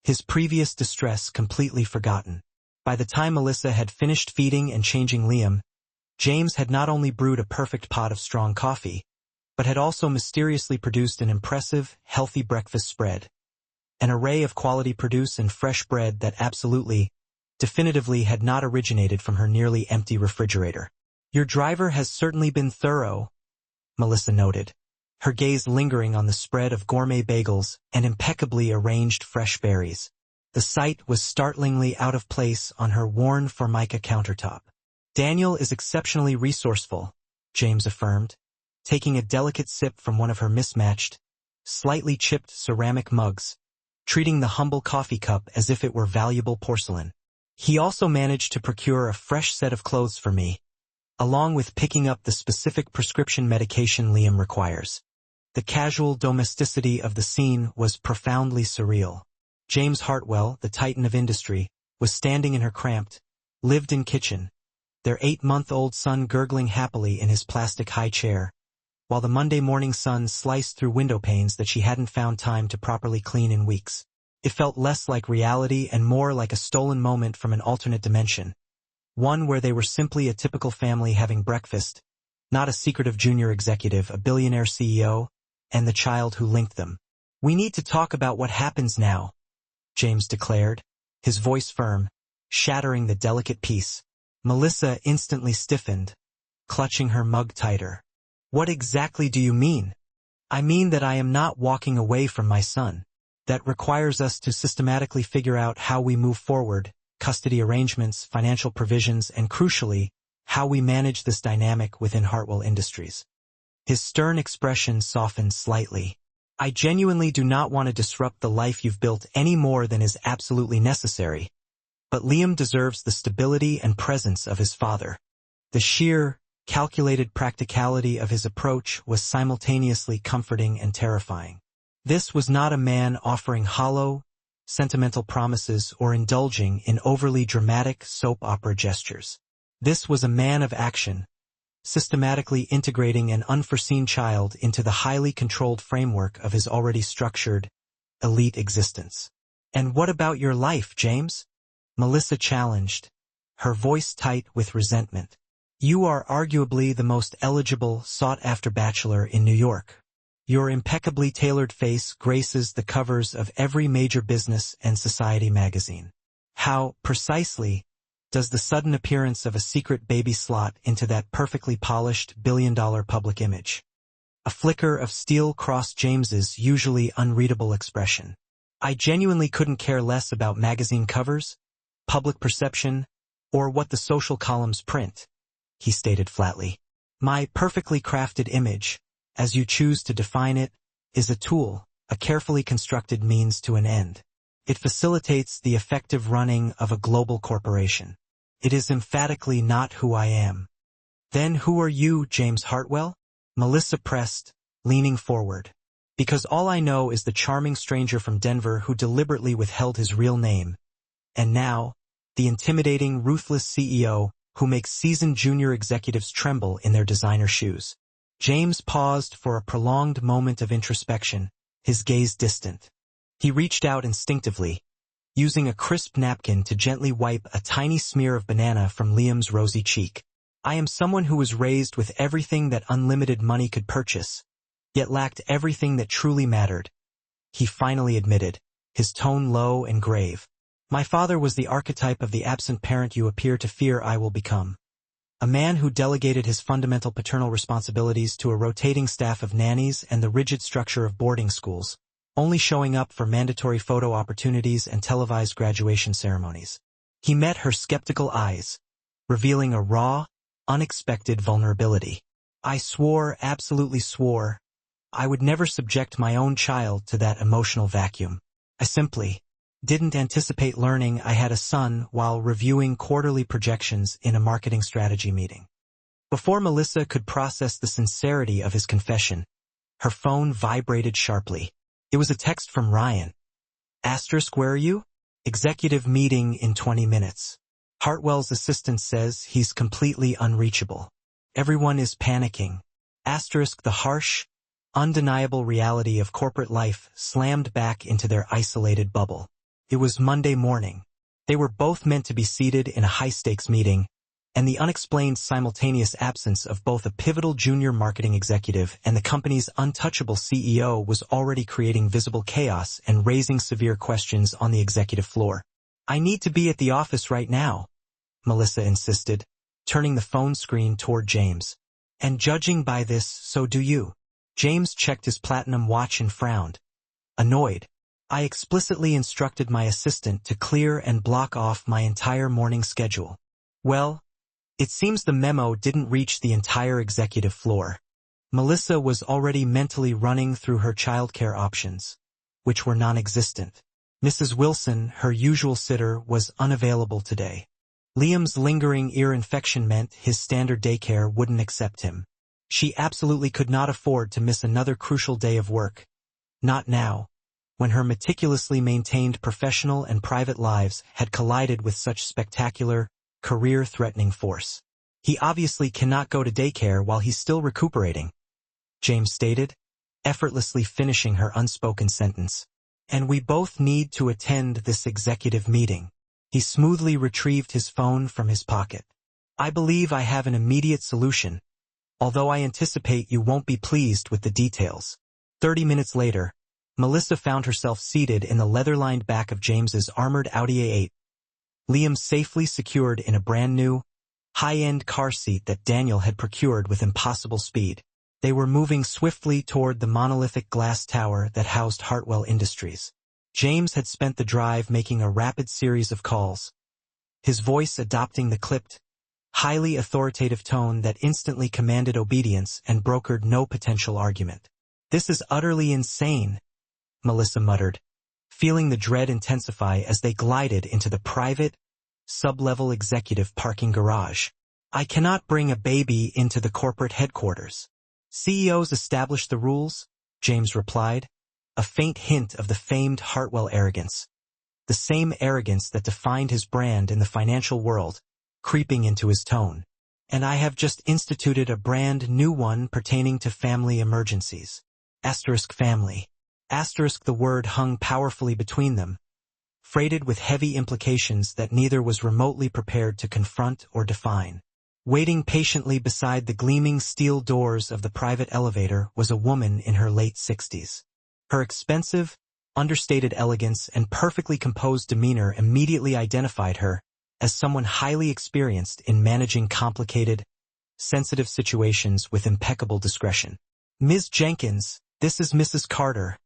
his previous distress completely forgotten. By the time Melissa had finished feeding and changing Liam, James had not only brewed a perfect pot of strong coffee, but had also mysteriously produced an impressive, healthy breakfast spread, an array of quality produce and fresh bread that absolutely, definitively had not originated from her nearly empty refrigerator. "Your driver has certainly been thorough," Melissa noted, her gaze lingering on the spread of gourmet bagels and impeccably arranged fresh berries. The sight was startlingly out of place on her worn formica countertop. "Daniel is exceptionally resourceful," James affirmed, taking a delicate sip from one of her mismatched, slightly chipped ceramic mugs, treating the humble coffee cup as if it were valuable porcelain. "He also managed to procure a fresh set of clothes for me, along with picking up the specific prescription medication Liam requires." The casual domesticity of the scene was profoundly surreal. James Hartwell, the titan of industry, was standing in her cramped, lived-in kitchen, their 8-month-old son gurgling happily in his plastic high chair, while the Monday morning sun sliced through window panes that she hadn't found time to properly clean in weeks. It felt less like reality and more like a stolen moment from an alternate dimension, one where they were simply a typical family having breakfast, not a secretive junior executive, a billionaire CEO, and the child who linked them. "We need to talk about what happens now," James declared, his voice firm, shattering the delicate peace. Melissa instantly stiffened, clutching her mug tighter. "What exactly do you mean?" "I mean that I am not walking away from my son. That requires us to systematically figure out how we move forward, custody arrangements, financial provisions, and crucially, how we manage this dynamic within Hartwell Industries." His stern expression softened slightly. "I genuinely do not want to disrupt the life you've built any more than is absolutely necessary. But Liam deserves the stability and presence of his father." The sheer, calculated practicality of his approach was simultaneously comforting and terrifying. This was not a man offering hollow, sentimental promises or indulging in overly dramatic soap opera gestures. This was a man of action, systematically integrating an unforeseen child into the highly controlled framework of his already structured, elite existence. "And what about your life, James?" Melissa challenged, her voice tight with resentment. "You are arguably the most eligible, sought-after bachelor in New York. Your impeccably tailored face graces the covers of every major business and society magazine. How, precisely, does the sudden appearance of a secret baby slot into that perfectly polished billion-dollar public image?" A flicker of steel crossed James's usually unreadable expression. "I genuinely couldn't care less about magazine covers, public perception, or what the social columns print," he stated flatly. "My perfectly crafted image, as you choose to define it, is a tool, a carefully constructed means to an end. It facilitates the effective running of a global corporation. It is emphatically not who I am." "Then who are you, James Hartwell?" Melissa pressed, leaning forward. "Because all I know is the charming stranger from Denver who deliberately withheld his real name. And now, the intimidating, ruthless CEO who makes seasoned junior executives tremble in their designer shoes." James paused for a prolonged moment of introspection, his gaze distant. He reached out instinctively, using a crisp napkin to gently wipe a tiny smear of banana from Liam's rosy cheek. "I am someone who was raised with everything that unlimited money could purchase, yet lacked everything that truly mattered," he finally admitted, his tone low and grave. "My father was the archetype of the absent parent you appear to fear I will become. A man who delegated his fundamental paternal responsibilities to a rotating staff of nannies and the rigid structure of boarding schools, only showing up for mandatory photo opportunities and televised graduation ceremonies." He met her skeptical eyes, revealing a raw, unexpected vulnerability. "I swore, absolutely swore, I would never subject my own child to that emotional vacuum. I simply didn't anticipate learning I had a son while reviewing quarterly projections in a marketing strategy meeting." Before Melissa could process the sincerity of his confession, her phone vibrated sharply. It was a text from Ryan. "Asterisk, where are you? Executive meeting in 20 minutes. Hartwell's assistant says he's completely unreachable. Everyone is panicking." Asterisk, the harsh, undeniable reality of corporate life slammed back into their isolated bubble. It was Monday morning. They were both meant to be seated in a high-stakes meeting, and the unexplained simultaneous absence of both a pivotal junior marketing executive and the company's untouchable CEO was already creating visible chaos and raising severe questions on the executive floor. "I need to be at the office right now," Melissa insisted, turning the phone screen toward James. "And judging by this, so do you." James checked his platinum watch and frowned, annoyed. "I explicitly instructed my assistant to clear and block off my entire morning schedule." "Well, it seems the memo didn't reach the entire executive floor." Melissa was already mentally running through her childcare options, which were non-existent. Mrs. Wilson, her usual sitter, was unavailable today. Liam's lingering ear infection meant his standard daycare wouldn't accept him. She absolutely could not afford to miss another crucial day of work. Not now, when her meticulously maintained professional and private lives had collided with such spectacular, career-threatening force. "He obviously cannot go to daycare while he's still recuperating," James stated, effortlessly finishing her unspoken sentence. "And we both need to attend this executive meeting." He smoothly retrieved his phone from his pocket. "I believe I have an immediate solution, although I anticipate you won't be pleased with the details." 30 minutes later, Melissa found herself seated in the leather-lined back of James's armored Audi A8, Liam safely secured in a brand-new, high-end car seat that Daniel had procured with impossible speed. They were moving swiftly toward the monolithic glass tower that housed Hartwell Industries. James had spent the drive making a rapid series of calls, his voice adopting the clipped, highly authoritative tone that instantly commanded obedience and brokered no potential argument. "This is utterly insane," Melissa muttered, feeling the dread intensify as they glided into the private, sub-level executive parking garage. "I cannot bring a baby into the corporate headquarters. CEOs establish the rules," James replied, a faint hint of the famed Hartwell arrogance. The same arrogance that defined his brand in the financial world, creeping into his tone. "And I have just instituted a brand new one pertaining to family emergencies. Family. The word hung powerfully between them, freighted with heavy implications that neither was remotely prepared to confront or define. Waiting patiently beside the gleaming steel doors of the private elevator was a woman in her late 60s. Her expensive, understated elegance and perfectly composed demeanor immediately identified her as someone highly experienced in managing complicated, sensitive situations with impeccable discretion. "Ms. Jenkins, this is Mrs. Carter,"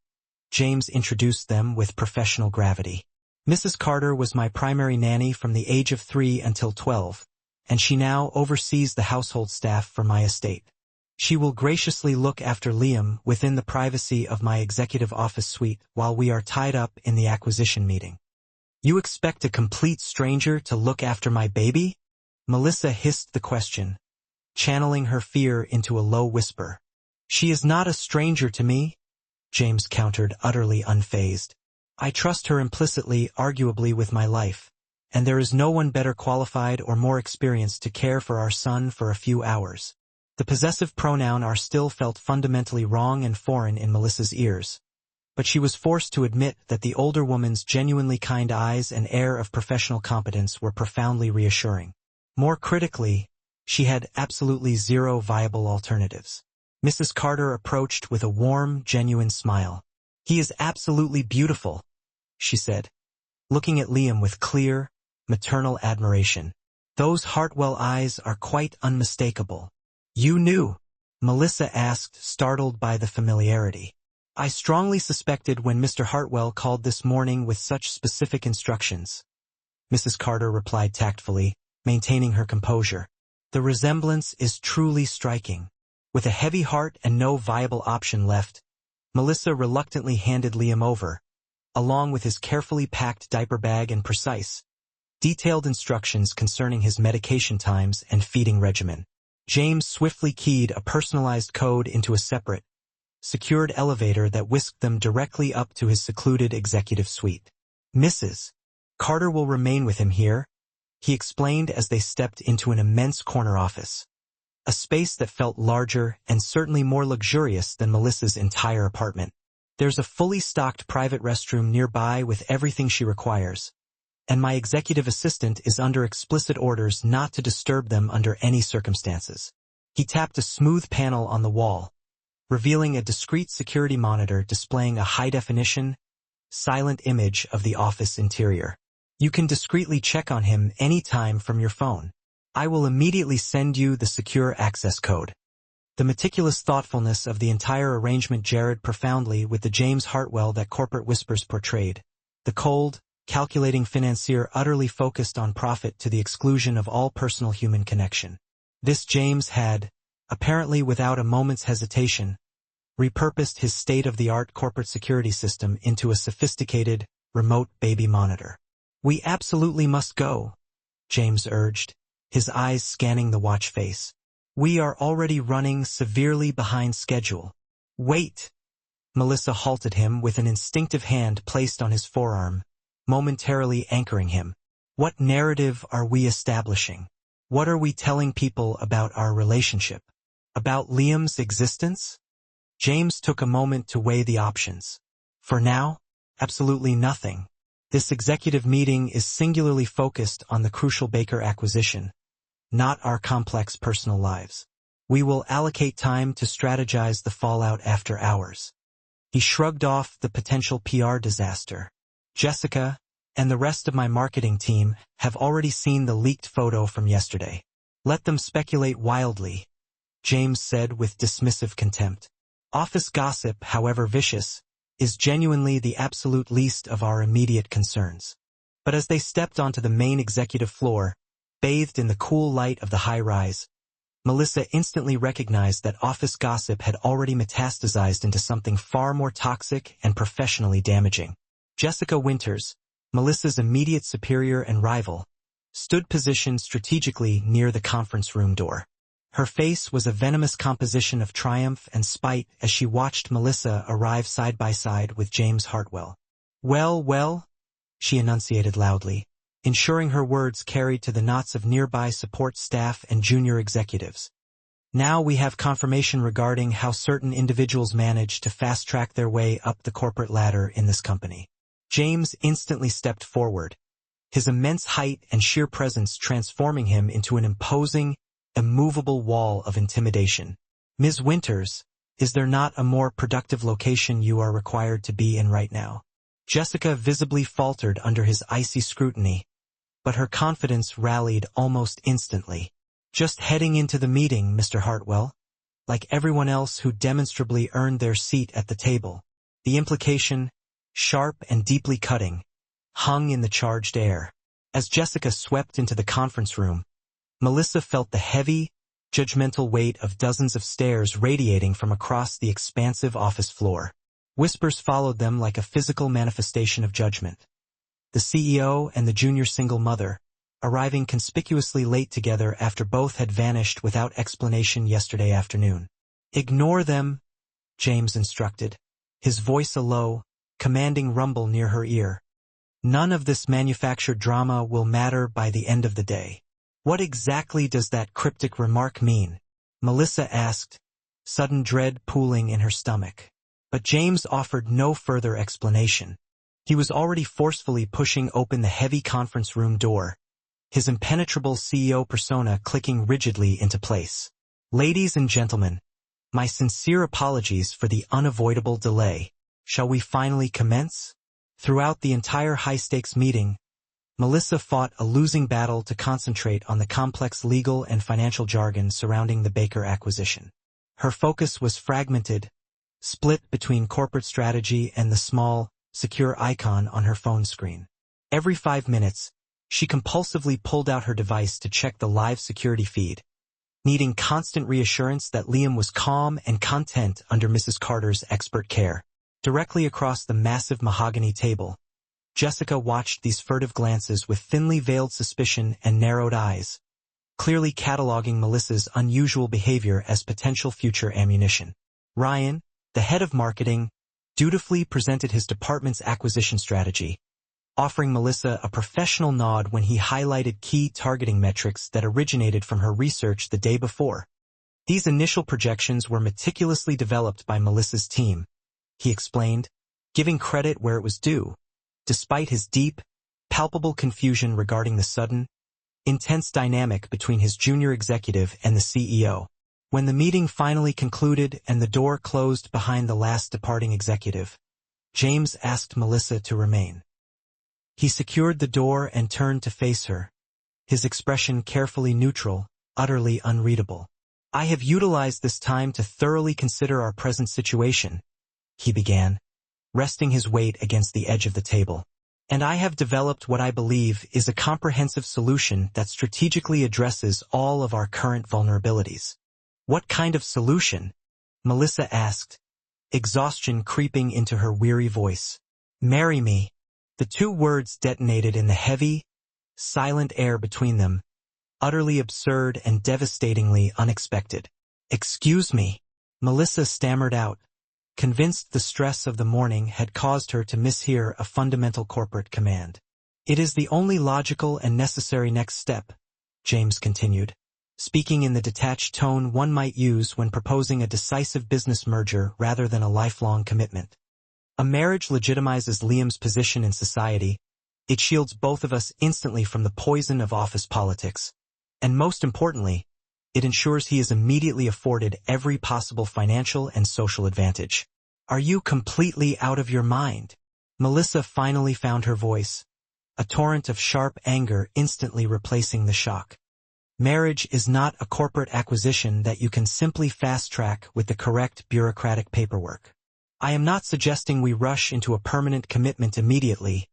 James introduced them with professional gravity. "Mrs. Carter was my primary nanny from the age of 3 until 12, and she now oversees the household staff for my estate. She will graciously look after Liam within the privacy of my executive office suite while we are tied up in the acquisition meeting." "You expect a complete stranger to look after my baby?" Melissa hissed the question, channeling her fear into a low whisper. "She is not a stranger to me," James countered, utterly unfazed. "I trust her implicitly, arguably with my life, and there is no one better qualified or more experienced to care for our son for a few hours." The possessive pronoun "our" still felt fundamentally wrong and foreign in Melissa's ears, but she was forced to admit that the older woman's genuinely kind eyes and air of professional competence were profoundly reassuring. More critically, she had absolutely zero viable alternatives. Mrs. Carter approached with a warm, genuine smile. "He is absolutely beautiful," she said, looking at Liam with clear, maternal admiration. "Those Hartwell eyes are quite unmistakable." "You knew?" Melissa asked, startled by the familiarity. "I strongly suspected when Mr. Hartwell called this morning with such specific instructions," Mrs. Carter replied tactfully, maintaining her composure. "The resemblance is truly striking." With a heavy heart and no viable option left, Melissa reluctantly handed Liam over, along with his carefully packed diaper bag and precise, detailed instructions concerning his medication times and feeding regimen. James swiftly keyed a personalized code into a separate, secured elevator that whisked them directly up to his secluded executive suite. "Mrs. Carter will remain with him here," he explained as they stepped into an immense corner office, a space that felt larger and certainly more luxurious than Melissa's entire apartment. "There's a fully stocked private restroom nearby with everything she requires, and my executive assistant is under explicit orders not to disturb them under any circumstances." He tapped a smooth panel on the wall, revealing a discreet security monitor displaying a high-definition, silent image of the office interior. "You can discreetly check on him anytime from your phone. I will immediately send you the secure access code." The meticulous thoughtfulness of the entire arrangement jarred profoundly with the James Hartwell that corporate whispers portrayed. The cold, calculating financier utterly focused on profit to the exclusion of all personal human connection. This James had, apparently without a moment's hesitation, repurposed his state-of-the-art corporate security system into a sophisticated, remote baby monitor. "We absolutely must go," James urged, his eyes scanning the watch face. "We are already running severely behind schedule." "Wait!" Melissa halted him with an instinctive hand placed on his forearm, momentarily anchoring him. "What narrative are we establishing? What are we telling people about our relationship? About Liam's existence?" James took a moment to weigh the options. "For now, absolutely nothing. This executive meeting is singularly focused on the crucial Baker acquisition, not our complex personal lives. We will allocate time to strategize the fallout after hours." He shrugged off the potential PR disaster. Jessica and the rest of my marketing team have already seen the leaked photo from yesterday. Let them speculate wildly, James said with dismissive contempt. Office gossip, however vicious, is genuinely the absolute least of our immediate concerns. But as they stepped onto the main executive floor, bathed in the cool light of the high-rise, Melissa instantly recognized that office gossip had already metastasized into something far more toxic and professionally damaging. Jessica Winters, Melissa's immediate superior and rival, stood positioned strategically near the conference room door. Her face was a venomous composition of triumph and spite as she watched Melissa arrive side by side with James Hartwell. Well, she enunciated loudly, ensuring her words carried to the knots of nearby support staff and junior executives. Now we have confirmation regarding how certain individuals manage to fast-track their way up the corporate ladder in this company. James instantly stepped forward, his immense height and sheer presence transforming him into an imposing, immovable wall of intimidation. Ms. Winters, is there not a more productive location you are required to be in right now? Jessica visibly faltered under his icy scrutiny, but her confidence rallied almost instantly. Just heading into the meeting, Mr. Hartwell, like everyone else who demonstrably earned their seat at the table. The implication, sharp and deeply cutting, hung in the charged air. As Jessica swept into the conference room, Melissa felt the heavy, judgmental weight of dozens of stares radiating from across the expansive office floor. Whispers followed them like a physical manifestation of judgment. The CEO and the junior single mother, arriving conspicuously late together after both had vanished without explanation yesterday afternoon. Ignore them, James instructed, his voice a low, commanding rumble near her ear. None of this manufactured drama will matter by the end of the day. What exactly does that cryptic remark mean? Melissa asked, sudden dread pooling in her stomach. But James offered no further explanation. He was already forcefully pushing open the heavy conference room door, his impenetrable CEO persona clicking rigidly into place. Ladies and gentlemen, my sincere apologies for the unavoidable delay. Shall we finally commence? Throughout the entire high-stakes meeting, Melissa fought a losing battle to concentrate on the complex legal and financial jargon surrounding the Baker acquisition. Her focus was fragmented, split between corporate strategy and the small, secure icon on her phone screen. Every 5 minutes, she compulsively pulled out her device to check the live security feed, needing constant reassurance that Liam was calm and content under Mrs. Carter's expert care. Directly across the massive mahogany table, Jessica watched these furtive glances with thinly veiled suspicion and narrowed eyes, clearly cataloging Melissa's unusual behavior as potential future ammunition. Ryan, the head of marketing, dutifully presented his department's acquisition strategy, offering Melissa a professional nod when he highlighted key targeting metrics that originated from her research the day before. These initial projections were meticulously developed by Melissa's team, he explained, giving credit where it was due, despite his deep, palpable confusion regarding the sudden, intense dynamic between his junior executive and the CEO. When the meeting finally concluded and the door closed behind the last departing executive, James asked Melissa to remain. He secured the door and turned to face her, his expression carefully neutral, utterly unreadable. I have utilized this time to thoroughly consider our present situation, he began, resting his weight against the edge of the table. And I have developed what I believe is a comprehensive solution that strategically addresses all of our current vulnerabilities. What kind of solution? Melissa asked, exhaustion creeping into her weary voice. Marry me. The two words detonated in the heavy, silent air between them, utterly absurd and devastatingly unexpected. Excuse me, Melissa stammered out, convinced the stress of the morning had caused her to mishear a fundamental corporate command. It is the only logical and necessary next step, James continued, speaking in the detached tone one might use when proposing a decisive business merger rather than a lifelong commitment. A marriage legitimizes Liam's position in society, it shields both of us instantly from the poison of office politics, and most importantly, it ensures he is immediately afforded every possible financial and social advantage. Are you completely out of your mind? Melissa finally found her voice, a torrent of sharp anger instantly replacing the shock. Marriage is not a corporate acquisition that you can simply fast-track with the correct bureaucratic paperwork. I am not suggesting we rush into a permanent commitment immediately,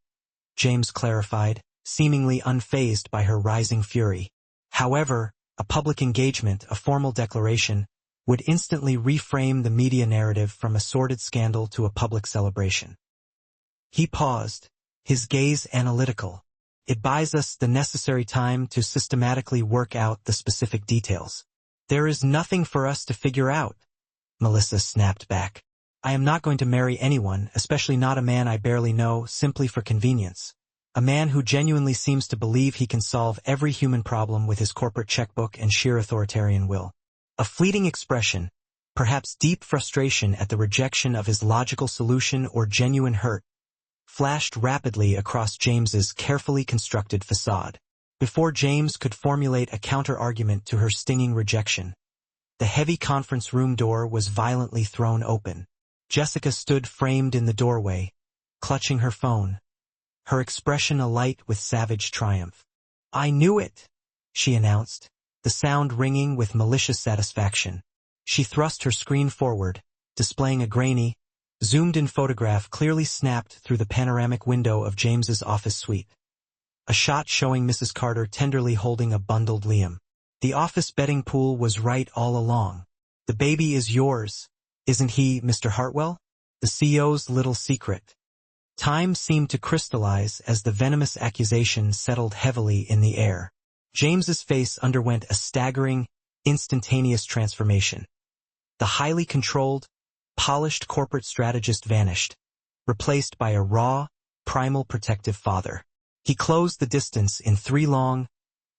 James clarified, seemingly unfazed by her rising fury. However, a public engagement, a formal declaration, would instantly reframe the media narrative from a sordid scandal to a public celebration. He paused, his gaze analytical. It buys us the necessary time to systematically work out the specific details. There is nothing for us to figure out, Melissa snapped back. I am not going to marry anyone, especially not a man I barely know, simply for convenience. A man who genuinely seems to believe he can solve every human problem with his corporate checkbook and sheer authoritarian will. A fleeting expression, perhaps deep frustration at the rejection of his logical solution or genuine hurt, flashed rapidly across James's carefully constructed facade. Before James could formulate a counter-argument to her stinging rejection, the heavy conference room door was violently thrown open. Jessica stood framed in the doorway, clutching her phone, her expression alight with savage triumph. I knew it, she announced, the sound ringing with malicious satisfaction. She thrust her screen forward, displaying a grainy, zoomed-in photograph clearly snapped through the panoramic window of James's office suite. A shot showing Mrs. Carter tenderly holding a bundled Liam. The office betting pool was right all along. The baby is yours, isn't he, Mr. Hartwell? The CEO's little secret. Time seemed to crystallize as the venomous accusation settled heavily in the air. James's face underwent a staggering, instantaneous transformation. The highly controlled, polished corporate strategist vanished, replaced by a raw, primal protective father. He closed the distance in 3 long,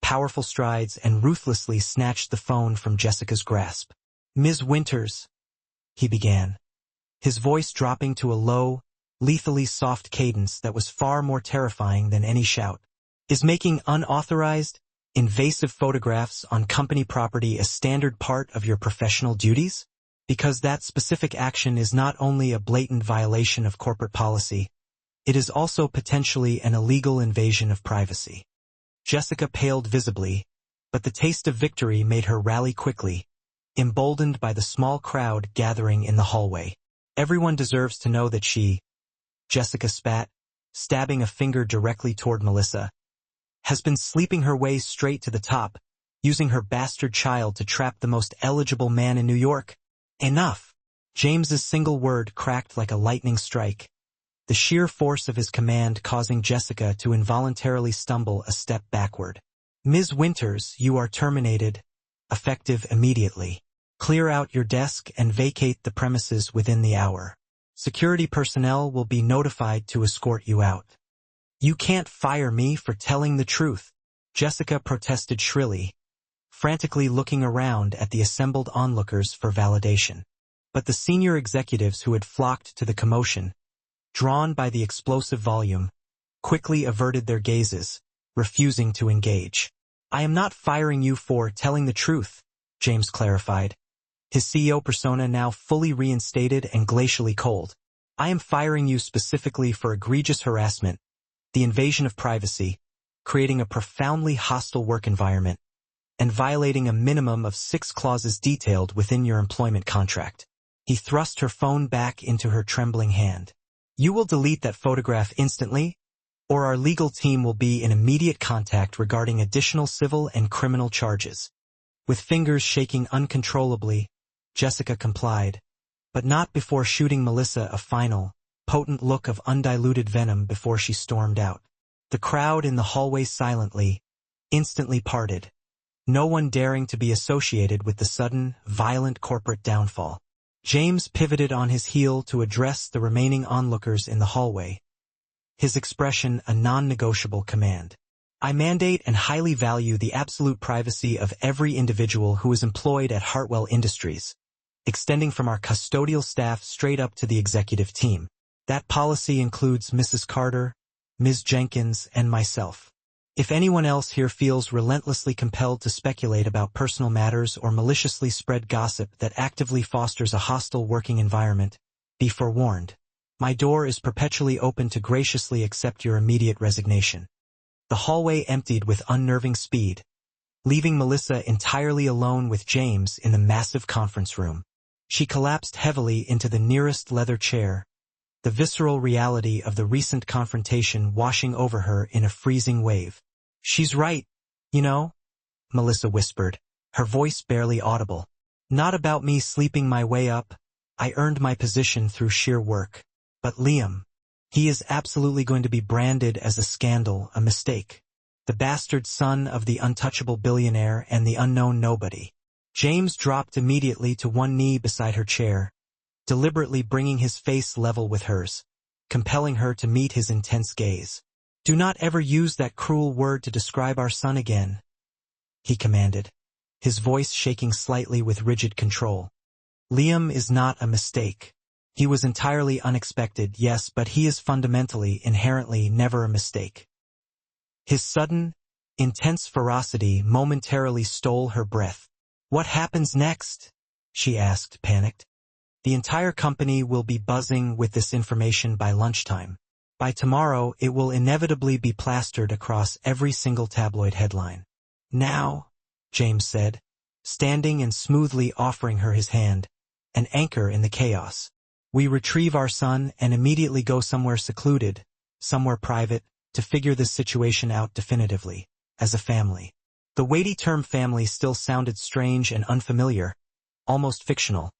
powerful strides and ruthlessly snatched the phone from Jessica's grasp. Ms. Winters, he began, his voice dropping to a low, lethally soft cadence that was far more terrifying than any shout. Is making unauthorized, invasive photographs on company property a standard part of your professional duties? Because that specific action is not only a blatant violation of corporate policy, it is also potentially an illegal invasion of privacy. Jessica paled visibly, but the taste of victory made her rally quickly, emboldened by the small crowd gathering in the hallway. Everyone deserves to know that she, Jessica spat, stabbing a finger directly toward Melissa, has been sleeping her way straight to the top, using her bastard child to trap the most eligible man in New York. Enough! James's single word cracked like a lightning strike, the sheer force of his command causing Jessica to involuntarily stumble a step backward. Ms. Winters, you are terminated, effective immediately. Clear out your desk and vacate the premises within the hour. Security personnel will be notified to escort you out. You can't fire me for telling the truth, Jessica protested shrilly, frantically looking around at the assembled onlookers for validation. But the senior executives who had flocked to the commotion, drawn by the explosive volume, quickly averted their gazes, refusing to engage. I am not firing you for telling the truth, James clarified, his CEO persona now fully reinstated and glacially cold. I am firing you specifically for egregious harassment, the invasion of privacy, creating a profoundly hostile work environment, and violating a minimum of 6 clauses detailed within your employment contract. He thrust her phone back into her trembling hand. You will delete that photograph instantly, or our legal team will be in immediate contact regarding additional civil and criminal charges. With fingers shaking uncontrollably, Jessica complied, but not before shooting Melissa a final, potent look of undiluted venom before she stormed out. The crowd in the hallway silently, instantly parted, no one daring to be associated with the sudden, violent corporate downfall. James pivoted on his heel to address the remaining onlookers in the hallway, his expression a non-negotiable command. I mandate and highly value the absolute privacy of every individual who is employed at Hartwell Industries, extending from our custodial staff straight up to the executive team. That policy includes Mrs. Carter, Ms. Jenkins, and myself. If anyone else here feels relentlessly compelled to speculate about personal matters or maliciously spread gossip that actively fosters a hostile working environment, Be forewarned. My door is perpetually open to graciously accept your immediate resignation. The hallway emptied with unnerving speed, leaving Melissa entirely alone with James in the massive conference room. She collapsed heavily into the nearest leather chair, the visceral reality of the recent confrontation washing over her in a freezing wave. She's right, you know, Melissa whispered, her voice barely audible. Not about me sleeping my way up. I earned my position through sheer work. But Liam, he is absolutely going to be branded as a scandal, a mistake. The bastard son of the untouchable billionaire and the unknown nobody. James dropped immediately to one knee beside her chair, deliberately bringing his face level with hers, compelling her to meet his intense gaze. Do not ever use that cruel word to describe our son again, he commanded, his voice shaking slightly with rigid control. Liam is not a mistake. He was entirely unexpected, yes, but he is fundamentally, inherently never a mistake. His sudden, intense ferocity momentarily stole her breath. What happens next? She asked, panicked. The entire company will be buzzing with this information by lunchtime. By tomorrow, it will inevitably be plastered across every single tabloid headline. Now, James said, standing and smoothly offering her his hand, an anchor in the chaos. We retrieve our son and immediately go somewhere secluded, somewhere private, to figure this situation out definitively, as a family. The weighty term family still sounded strange and unfamiliar, almost fictional.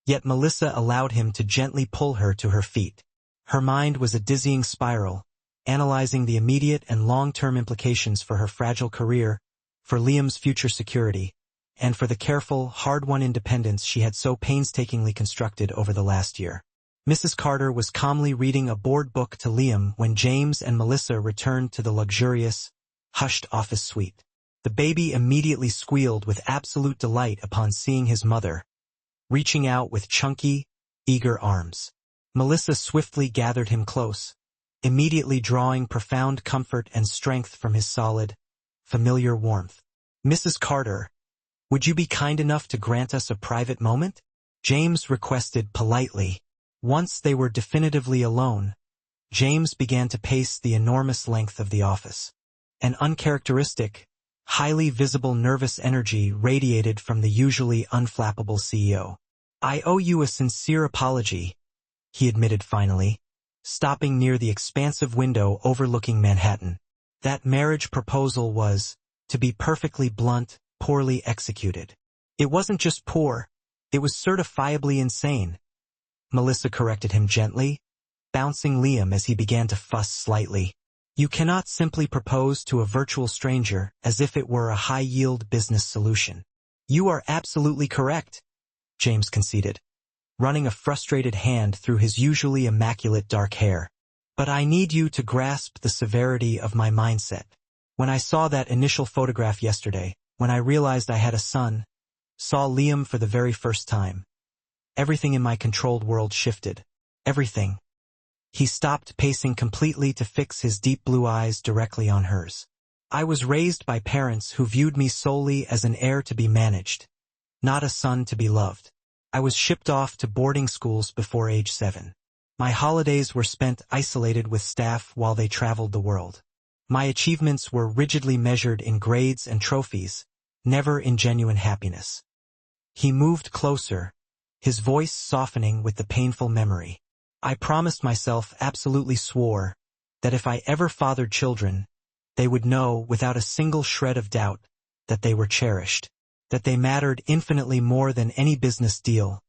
Yet Melissa allowed him to gently pull her to her feet. Her mind was a dizzying spiral, analyzing the immediate and long-term implications for her fragile career, for Liam's future security, and for the careful, hard-won independence she had so painstakingly constructed over the last year. Mrs. Carter was calmly reading a board book to Liam when James and Melissa returned to the luxurious, hushed office suite. The baby immediately squealed with absolute delight upon seeing his mother, reaching out with chunky, eager arms. Melissa swiftly gathered him close, immediately drawing profound comfort and strength from his solid, familiar warmth. Mrs. Carter, would you be kind enough to grant us a private moment? James requested politely. Once they were definitively alone, James began to pace the enormous length of the office. An uncharacteristic, highly visible nervous energy radiated from the usually unflappable CEO. I owe you a sincere apology, he admitted finally, stopping near the expansive window overlooking Manhattan. That marriage proposal was, to be perfectly blunt, poorly executed. It wasn't just poor, it was certifiably insane. Melissa corrected him gently, bouncing Liam as he began to fuss slightly. You cannot simply propose to a virtual stranger as if it were a high-yield business solution. You are absolutely correct, James conceded, running a frustrated hand through his usually immaculate dark hair. But I need you to grasp the severity of my mindset. When I saw that initial photograph yesterday, when I realized I had a son, saw Liam for the very first time, everything in my controlled world shifted. Everything. He stopped pacing completely to fix his deep blue eyes directly on hers. I was raised by parents who viewed me solely as an heir to be managed, not a son to be loved. I was shipped off to boarding schools before age 7. My holidays were spent isolated with staff while they traveled the world. My achievements were rigidly measured in grades and trophies, never in genuine happiness. He moved closer, his voice softening with the painful memory. I promised myself, absolutely swore, that if I ever fathered children, they would know, without a single shred of doubt, that they were cherished, that they mattered infinitely more than any business deal,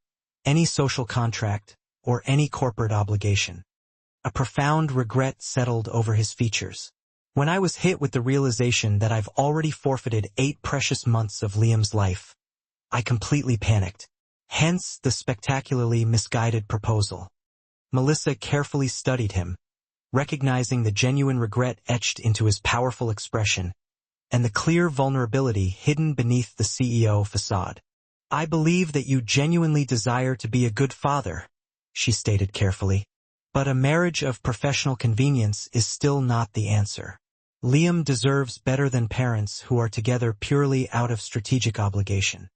any social contract, or any corporate obligation. A profound regret settled over his features. When I was hit with the realization that I've already forfeited 8 precious months of Liam's life, I completely panicked. Hence the spectacularly misguided proposal. Melissa carefully studied him, recognizing the genuine regret etched into his powerful expression, and the clear vulnerability hidden beneath the CEO facade. I believe that you genuinely desire to be a good father, she stated carefully. But a marriage of professional convenience is still not the answer. Liam deserves better than parents who are together purely out of strategic obligation.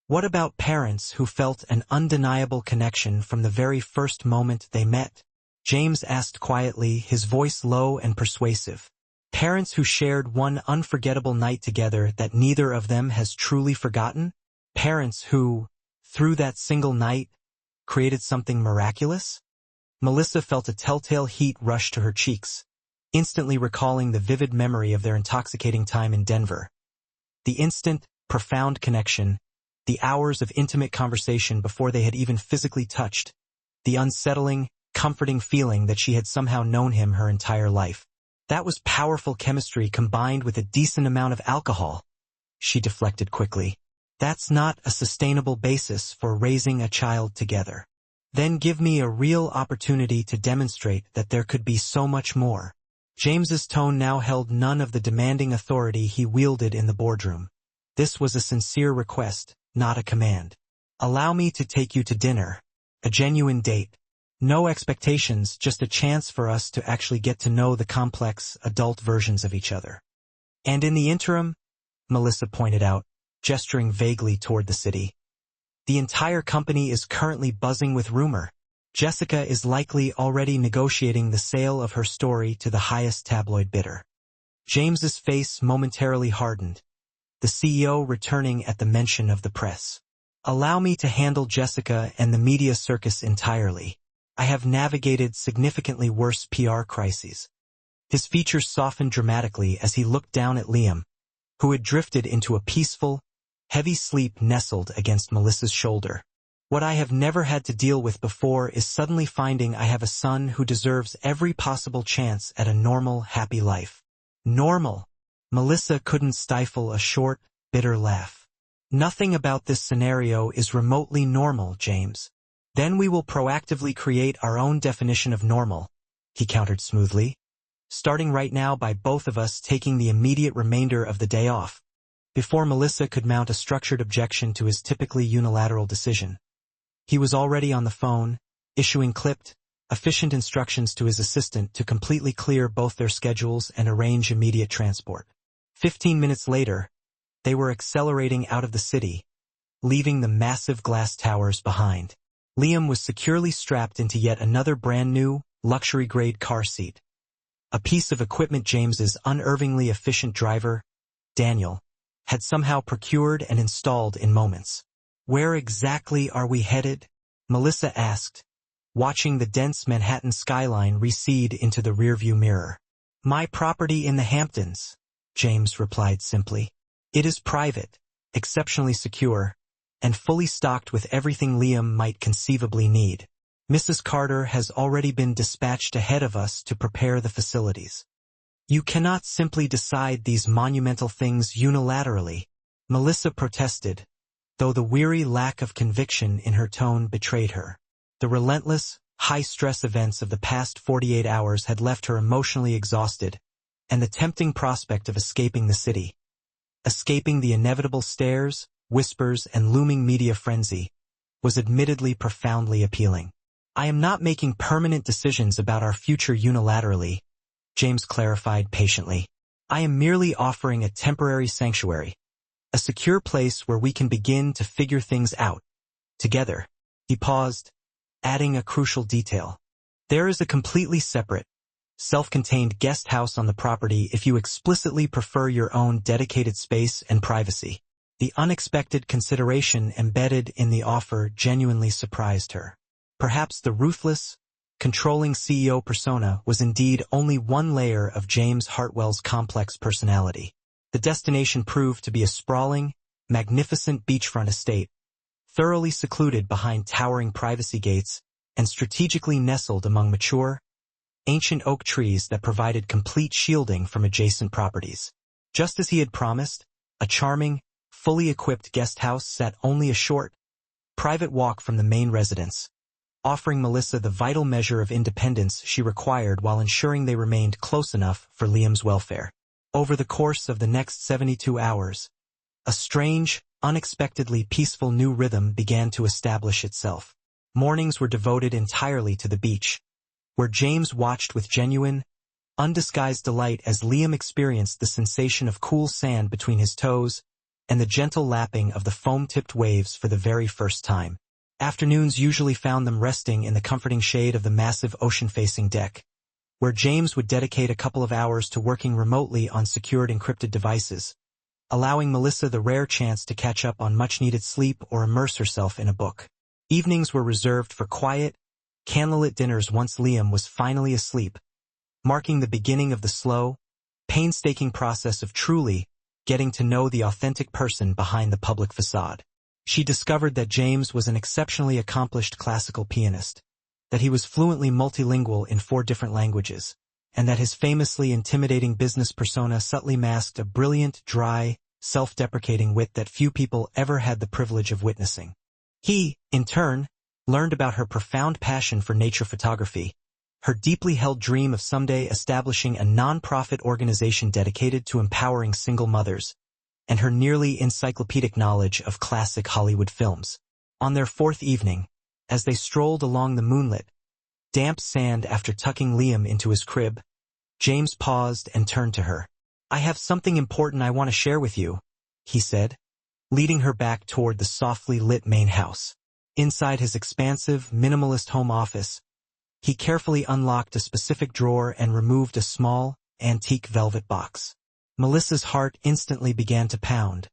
What about parents who felt an undeniable connection from the very first moment they met? James asked quietly, his voice low and persuasive. Parents who shared one unforgettable night together that neither of them has truly forgotten? Parents who, through that single night, created something miraculous? Melissa felt a telltale heat rush to her cheeks, instantly recalling the vivid memory of their intoxicating time in Denver. The instant, profound connection, the hours of intimate conversation before they had even physically touched, the unsettling, comforting feeling that she had somehow known him her entire life. That was powerful chemistry combined with a decent amount of alcohol. She deflected quickly. That's not a sustainable basis for raising a child together. Then give me a real opportunity to demonstrate that there could be so much more. James's tone now held none of the demanding authority he wielded in the boardroom. This was a sincere request, not a command. Allow me to take you to dinner. A genuine date. No expectations, just a chance for us to actually get to know the complex, adult versions of each other. And in the interim, Melissa pointed out, gesturing vaguely toward the city, the entire company is currently buzzing with rumor. Jessica is likely already negotiating the sale of her story to the highest tabloid bidder. James's face momentarily hardened, the CEO returning at the mention of the press. Allow me to handle Jessica and the media circus entirely. I have navigated significantly worse PR crises. His features softened dramatically as he looked down at Liam, who had drifted into a peaceful, heavy sleep nestled against Melissa's shoulder. What I have never had to deal with before is suddenly finding I have a son who deserves every possible chance at a normal, happy life. Normal. Melissa couldn't stifle a short, bitter laugh. Nothing about this scenario is remotely normal, James. Then we will proactively create our own definition of normal, he countered smoothly, starting right now by both of us taking the immediate remainder of the day off. Before Melissa could mount a structured objection to his typically unilateral decision, he was already on the phone, issuing clipped, efficient instructions to his assistant to completely clear both their schedules and arrange immediate transport. 15 minutes later, they were accelerating out of the city, leaving the massive glass towers behind. Liam was securely strapped into yet another brand-new, luxury-grade car seat. A piece of equipment James's unervingly efficient driver, Daniel, had somehow procured and installed in moments. Where exactly are we headed? Melissa asked, watching the dense Manhattan skyline recede into the rearview mirror. My property in the Hamptons, James replied simply. It is private, exceptionally secure, and fully stocked with everything Liam might conceivably need. Mrs. Carter has already been dispatched ahead of us to prepare the facilities. You cannot simply decide these monumental things unilaterally, Melissa protested, though the weary lack of conviction in her tone betrayed her. The relentless, high-stress events of the past 48 hours had left her emotionally exhausted, and the tempting prospect of escaping the city, escaping the inevitable stares, whispers, and looming media frenzy, was admittedly profoundly appealing. I am not making permanent decisions about our future unilaterally, James clarified patiently. I am merely offering a temporary sanctuary, a secure place where we can begin to figure things out together. He paused, adding a crucial detail. There is a completely separate, self-contained guest house on the property if you explicitly prefer your own dedicated space and privacy. The unexpected consideration embedded in the offer genuinely surprised her. Perhaps the ruthless, controlling CEO persona was indeed only one layer of James Hartwell's complex personality. The destination proved to be a sprawling, magnificent beachfront estate, thoroughly secluded behind towering privacy gates and strategically nestled among mature, ancient oak trees that provided complete shielding from adjacent properties. Just as he had promised, a charming, fully equipped guest house sat only a short, private walk from the main residence, offering Melissa the vital measure of independence she required while ensuring they remained close enough for Liam's welfare. Over the course of the next 72 hours, a strange, unexpectedly peaceful new rhythm began to establish itself. Mornings were devoted entirely to the beach, where James watched with genuine, undisguised delight as Liam experienced the sensation of cool sand between his toes, and the gentle lapping of the foam-tipped waves for the very first time. Afternoons usually found them resting in the comforting shade of the massive ocean-facing deck, where James would dedicate a couple of hours to working remotely on secured encrypted devices, allowing Melissa the rare chance to catch up on much-needed sleep or immerse herself in a book. Evenings were reserved for quiet, candlelit dinners once Liam was finally asleep, marking the beginning of the slow, painstaking process of truly getting to know the authentic person behind the public facade. She discovered that James was an exceptionally accomplished classical pianist, that he was fluently multilingual in 4 different languages, and that his famously intimidating business persona subtly masked a brilliant, dry, self-deprecating wit that few people ever had the privilege of witnessing. He, in turn, learned about her profound passion for nature photography, her deeply held dream of someday establishing a non-profit organization dedicated to empowering single mothers, and her nearly encyclopedic knowledge of classic Hollywood films. On their 4th evening, as they strolled along the moonlit, damp sand after tucking Liam into his crib, James paused and turned to her. "I have something important I want to share with you," he said, leading her back toward the softly lit main house. Inside his expansive, minimalist home office, he carefully unlocked a specific drawer and removed a small, antique velvet box. Melissa's heart instantly began to pound,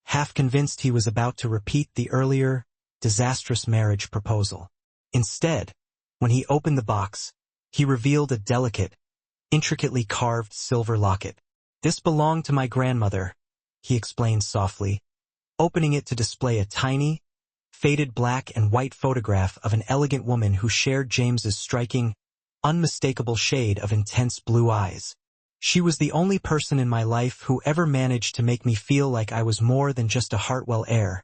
half convinced he was about to repeat the earlier, disastrous marriage proposal. Instead, when he opened the box, he revealed a delicate, intricately carved silver locket. "This belonged to my grandmother," he explained softly, opening it to display a tiny, faded black and white photograph of an elegant woman who shared James's striking, unmistakable shade of intense blue eyes. "She was the only person in my life who ever managed to make me feel like I was more than just a Hartwell heir,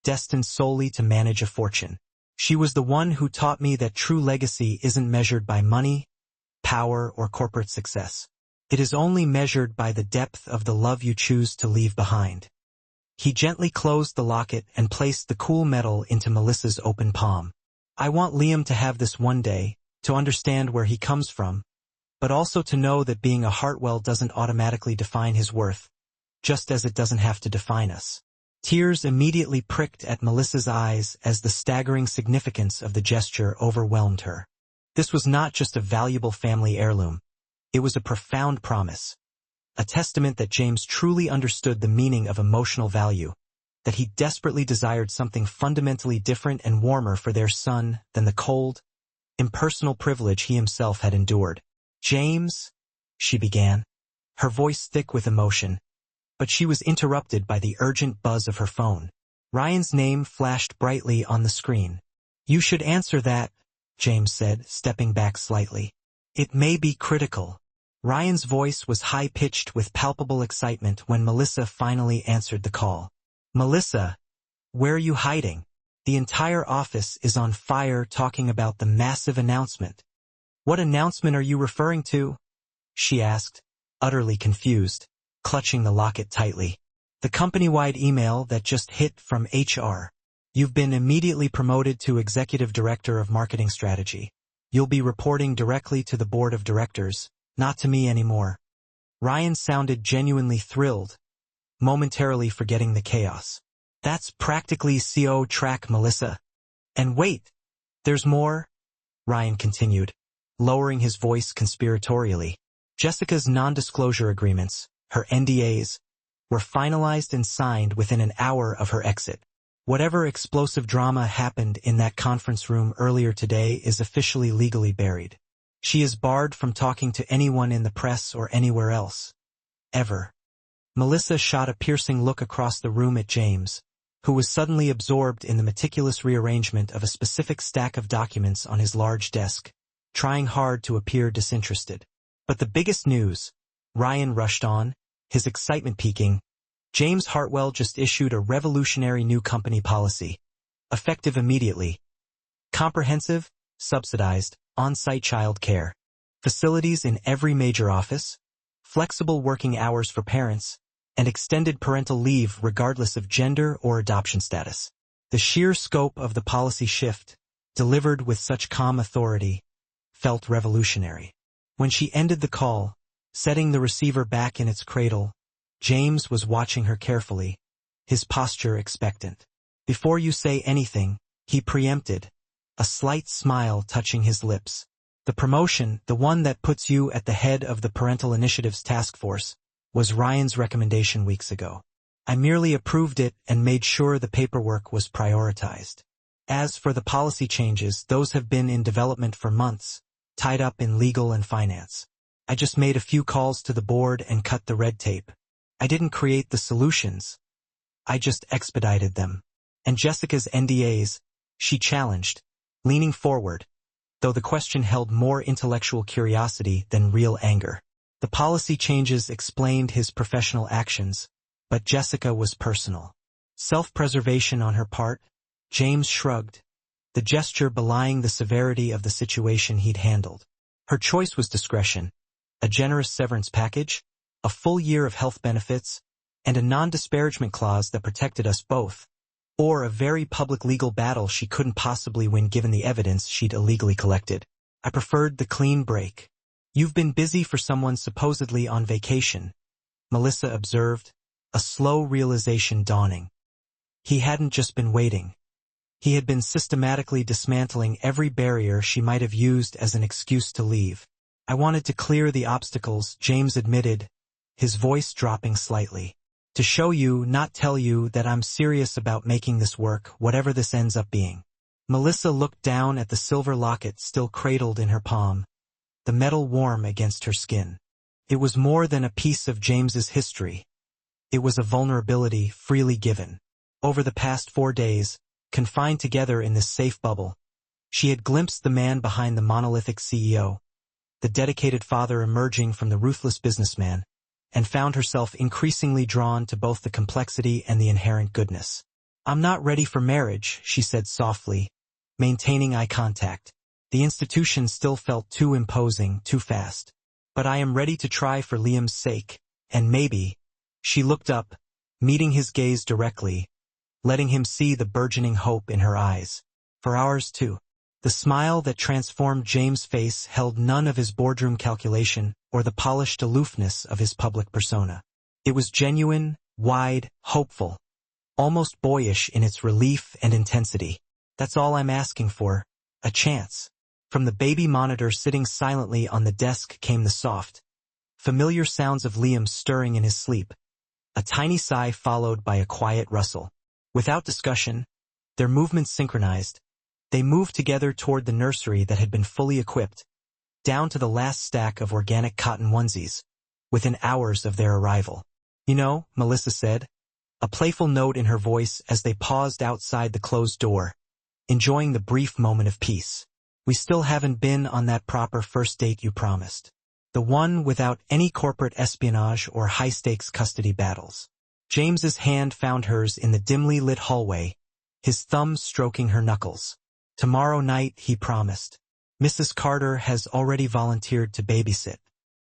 destined solely to manage a fortune. She was the one who taught me that true legacy isn't measured by money, power, or corporate success. It is only measured by the depth of the love you choose to leave behind." He gently closed the locket and placed the cool metal into Melissa's open palm. "I want Liam to have this one day, to understand where he comes from, but also to know that being a Hartwell doesn't automatically define his worth, just as it doesn't have to define us." Tears immediately pricked at Melissa's eyes as the staggering significance of the gesture overwhelmed her. This was not just a valuable family heirloom. It was a profound promise, a testament that James truly understood the meaning of emotional value, that he desperately desired something fundamentally different and warmer for their son than the cold, impersonal privilege he himself had endured. "James," she began, her voice thick with emotion, but she was interrupted by the urgent buzz of her phone. Ryan's name flashed brightly on the screen. "You should answer that," James said, stepping back slightly. "It may be critical." Ryan's voice was high-pitched with palpable excitement when Melissa finally answered the call. "Melissa, where are you hiding? The entire office is on fire talking about the massive announcement." "What announcement are you referring to?" she asked, utterly confused, clutching the locket tightly. "The company-wide email that just hit from HR. You've been immediately promoted to Executive Director of Marketing Strategy. You'll be reporting directly to the Board of Directors, not to me anymore." Ryan sounded genuinely thrilled, momentarily forgetting the chaos. "That's practically CO track, Melissa. And wait, there's more," Ryan continued, lowering his voice conspiratorially. "Jessica's non-disclosure agreements, her NDAs, were finalized and signed within an hour of her exit. Whatever explosive drama happened in that conference room earlier today is officially legally buried. She is barred from talking to anyone in the press or anywhere else. Ever." Melissa shot a piercing look across the room at James, who was suddenly absorbed in the meticulous rearrangement of a specific stack of documents on his large desk, trying hard to appear disinterested. "But the biggest news," Ryan rushed on, his excitement peaking, "James Hartwell just issued a revolutionary new company policy, effective immediately. Comprehensive, subsidized, on-site child care, facilities in every major office, flexible working hours for parents, and extended parental leave regardless of gender or adoption status." The sheer scope of the policy shift, delivered with such calm authority, felt revolutionary. When she ended the call, setting the receiver back in its cradle, James was watching her carefully, his posture expectant. "Before you say anything," he preempted, a slight smile touching his lips. "The promotion, the one that puts you at the head of the Parental Initiatives Task Force, was Ryan's recommendation weeks ago. I merely approved it and made sure the paperwork was prioritized. As for the policy changes, those have been in development for months, tied up in legal and finance. I just made a few calls to the board and cut the red tape. I didn't create the solutions. I just expedited them." "And Jessica's NDAs?" she challenged, leaning forward, though the question held more intellectual curiosity than real anger. The policy changes explained his professional actions, but Jessica was personal. Self-preservation on her part? James shrugged, the gesture belying the severity of the situation he'd handled. Her choice was discretion, a generous severance package, a full year of health benefits, and a non-disparagement clause that protected us both, or a very public legal battle she couldn't possibly win given the evidence she'd illegally collected. "I preferred the clean break." "You've been busy for someone supposedly on vacation," Melissa observed, a slow realization dawning. He hadn't just been waiting. He had been systematically dismantling every barrier she might have used as an excuse to leave. "I wanted to clear the obstacles," James admitted, his voice dropping slightly. "To show you, not tell you, that I'm serious about making this work, whatever this ends up being." Melissa looked down at the silver locket still cradled in her palm, the metal warm against her skin. It was more than a piece of James's history. It was a vulnerability freely given. Over the past 4 days, confined together in this safe bubble, she had glimpsed the man behind the monolithic CEO, the dedicated father emerging from the ruthless businessman, and found herself increasingly drawn to both the complexity and the inherent goodness. "I'm not ready for marriage," she said softly, maintaining eye contact. The institution still felt too imposing, too fast. "But I am ready to try for Liam's sake, and maybe—" She looked up, meeting his gaze directly, letting him see the burgeoning hope in her eyes. "For ours too." The smile that transformed James' face held none of his boardroom calculation or the polished aloofness of his public persona. It was genuine, wide, hopeful, almost boyish in its relief and intensity. "That's all I'm asking for, a chance." From the baby monitor sitting silently on the desk came the soft, familiar sounds of Liam stirring in his sleep, a tiny sigh followed by a quiet rustle. Without discussion, their movements synchronized. They moved together toward the nursery that had been fully equipped, down to the last stack of organic cotton onesies, within hours of their arrival. "You know," Melissa said, a playful note in her voice as they paused outside the closed door, enjoying the brief moment of peace. "We still haven't been on that proper first date you promised. The one without any corporate espionage or high-stakes custody battles." James's hand found hers in the dimly lit hallway, his thumb stroking her knuckles. "Tomorrow night," he promised. "Mrs. Carter has already volunteered to babysit.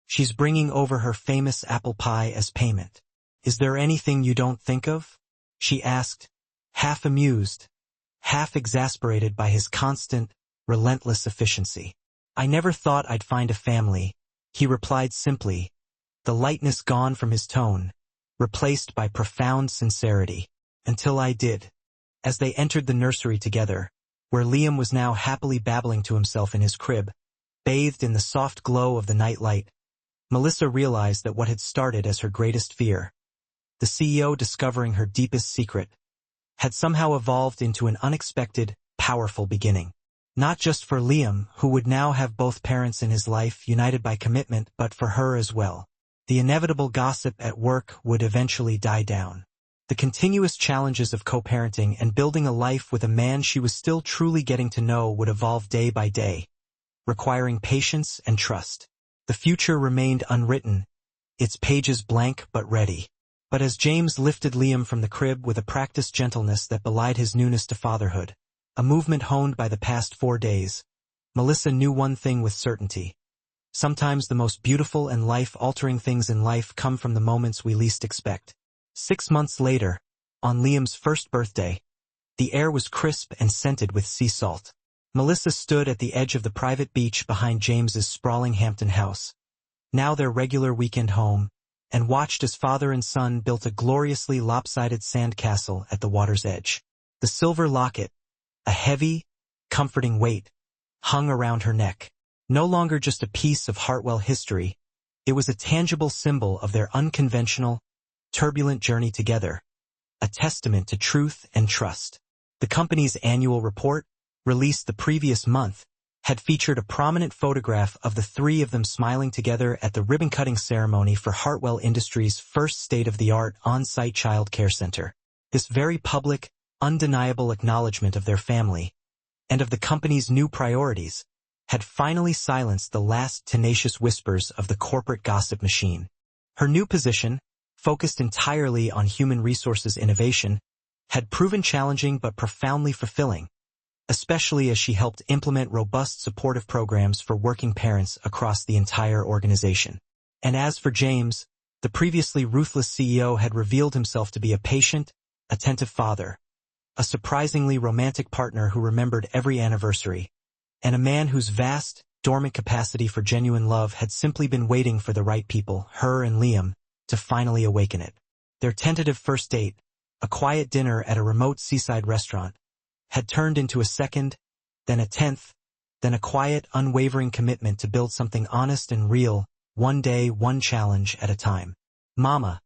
She's bringing over her famous apple pie as payment." "Is there anything you don't think of?" she asked, half amused, half exasperated by his constant, relentless efficiency. "I never thought I'd find a family," he replied simply, the lightness gone from his tone, replaced by profound sincerity. "Until I did." As they entered the nursery together, where Liam was now happily babbling to himself in his crib, bathed in the soft glow of the night light, Melissa realized that what had started as her greatest fear, the CEO discovering her deepest secret, had somehow evolved into an unexpected, powerful beginning. Not just for Liam, who would now have both parents in his life united by commitment, but for her as well. The inevitable gossip at work would eventually die down. The continuous challenges of co-parenting and building a life with a man she was still truly getting to know would evolve day by day, requiring patience and trust. The future remained unwritten, its pages blank but ready. But as James lifted Liam from the crib with a practiced gentleness that belied his newness to fatherhood, a movement honed by the past 4 days, Melissa knew one thing with certainty. Sometimes the most beautiful and life-altering things in life come from the moments we least expect. 6 months later, on Liam's first birthday, the air was crisp and scented with sea salt. Melissa stood at the edge of the private beach behind James's sprawling Hampton house, now their regular weekend home, and watched as father and son built a gloriously lopsided sand castle at the water's edge. The silver locket, a heavy, comforting weight, hung around her neck. No longer just a piece of Hartwell history, it was a tangible symbol of their unconventional, turbulent journey together, a testament to truth and trust. The company's annual report, released the previous month, had featured a prominent photograph of the three of them smiling together at the ribbon-cutting ceremony for Hartwell Industries' first state-of-the-art on-site child care center. This very public, undeniable acknowledgement of their family, and of the company's new priorities, had finally silenced the last tenacious whispers of the corporate gossip machine. Her new position, focused entirely on human resources innovation, had proven challenging but profoundly fulfilling, especially as she helped implement robust supportive programs for working parents across the entire organization. And as for James, the previously ruthless CEO had revealed himself to be a patient, attentive father, a surprisingly romantic partner who remembered every anniversary, and a man whose vast, dormant capacity for genuine love had simply been waiting for the right people, her and Liam, to finally awaken it. Their tentative first date, a quiet dinner at a remote seaside restaurant, had turned into a second, then a 10th, then a quiet, unwavering commitment to build something honest and real, one day, one challenge at a time. "Mama,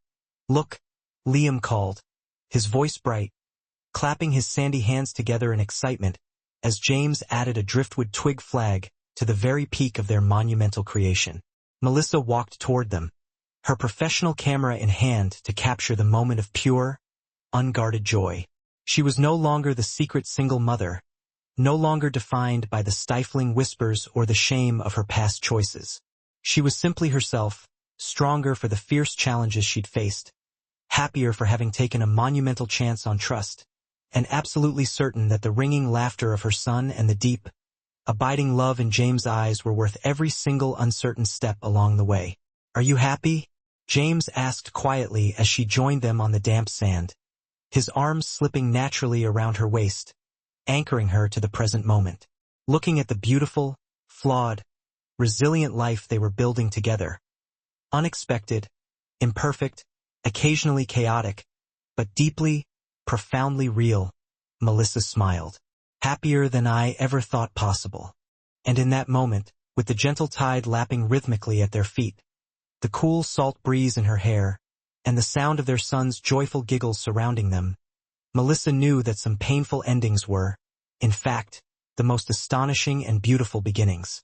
look," Liam called, his voice bright, clapping his sandy hands together in excitement as James added a driftwood twig flag to the very peak of their monumental creation. Melissa walked toward them, her professional camera in hand to capture the moment of pure, unguarded joy. She was no longer the secret single mother, no longer defined by the stifling whispers or the shame of her past choices. She was simply herself, stronger for the fierce challenges she'd faced, happier for having taken a monumental chance on trust, and absolutely certain that the ringing laughter of her son and the deep, abiding love in James' eyes were worth every single uncertain step along the way. "Are you happy?" James asked quietly as she joined them on the damp sand, his arms slipping naturally around her waist, anchoring her to the present moment. Looking at the beautiful, flawed, resilient life they were building together. Unexpected, imperfect, occasionally chaotic, but deeply, profoundly real, Melissa smiled. "Happier than I ever thought possible." And in that moment, with the gentle tide lapping rhythmically at their feet, the cool salt breeze in her hair, and the sound of their son's joyful giggles surrounding them, Melissa knew that some painful endings were, in fact, the most astonishing and beautiful beginnings.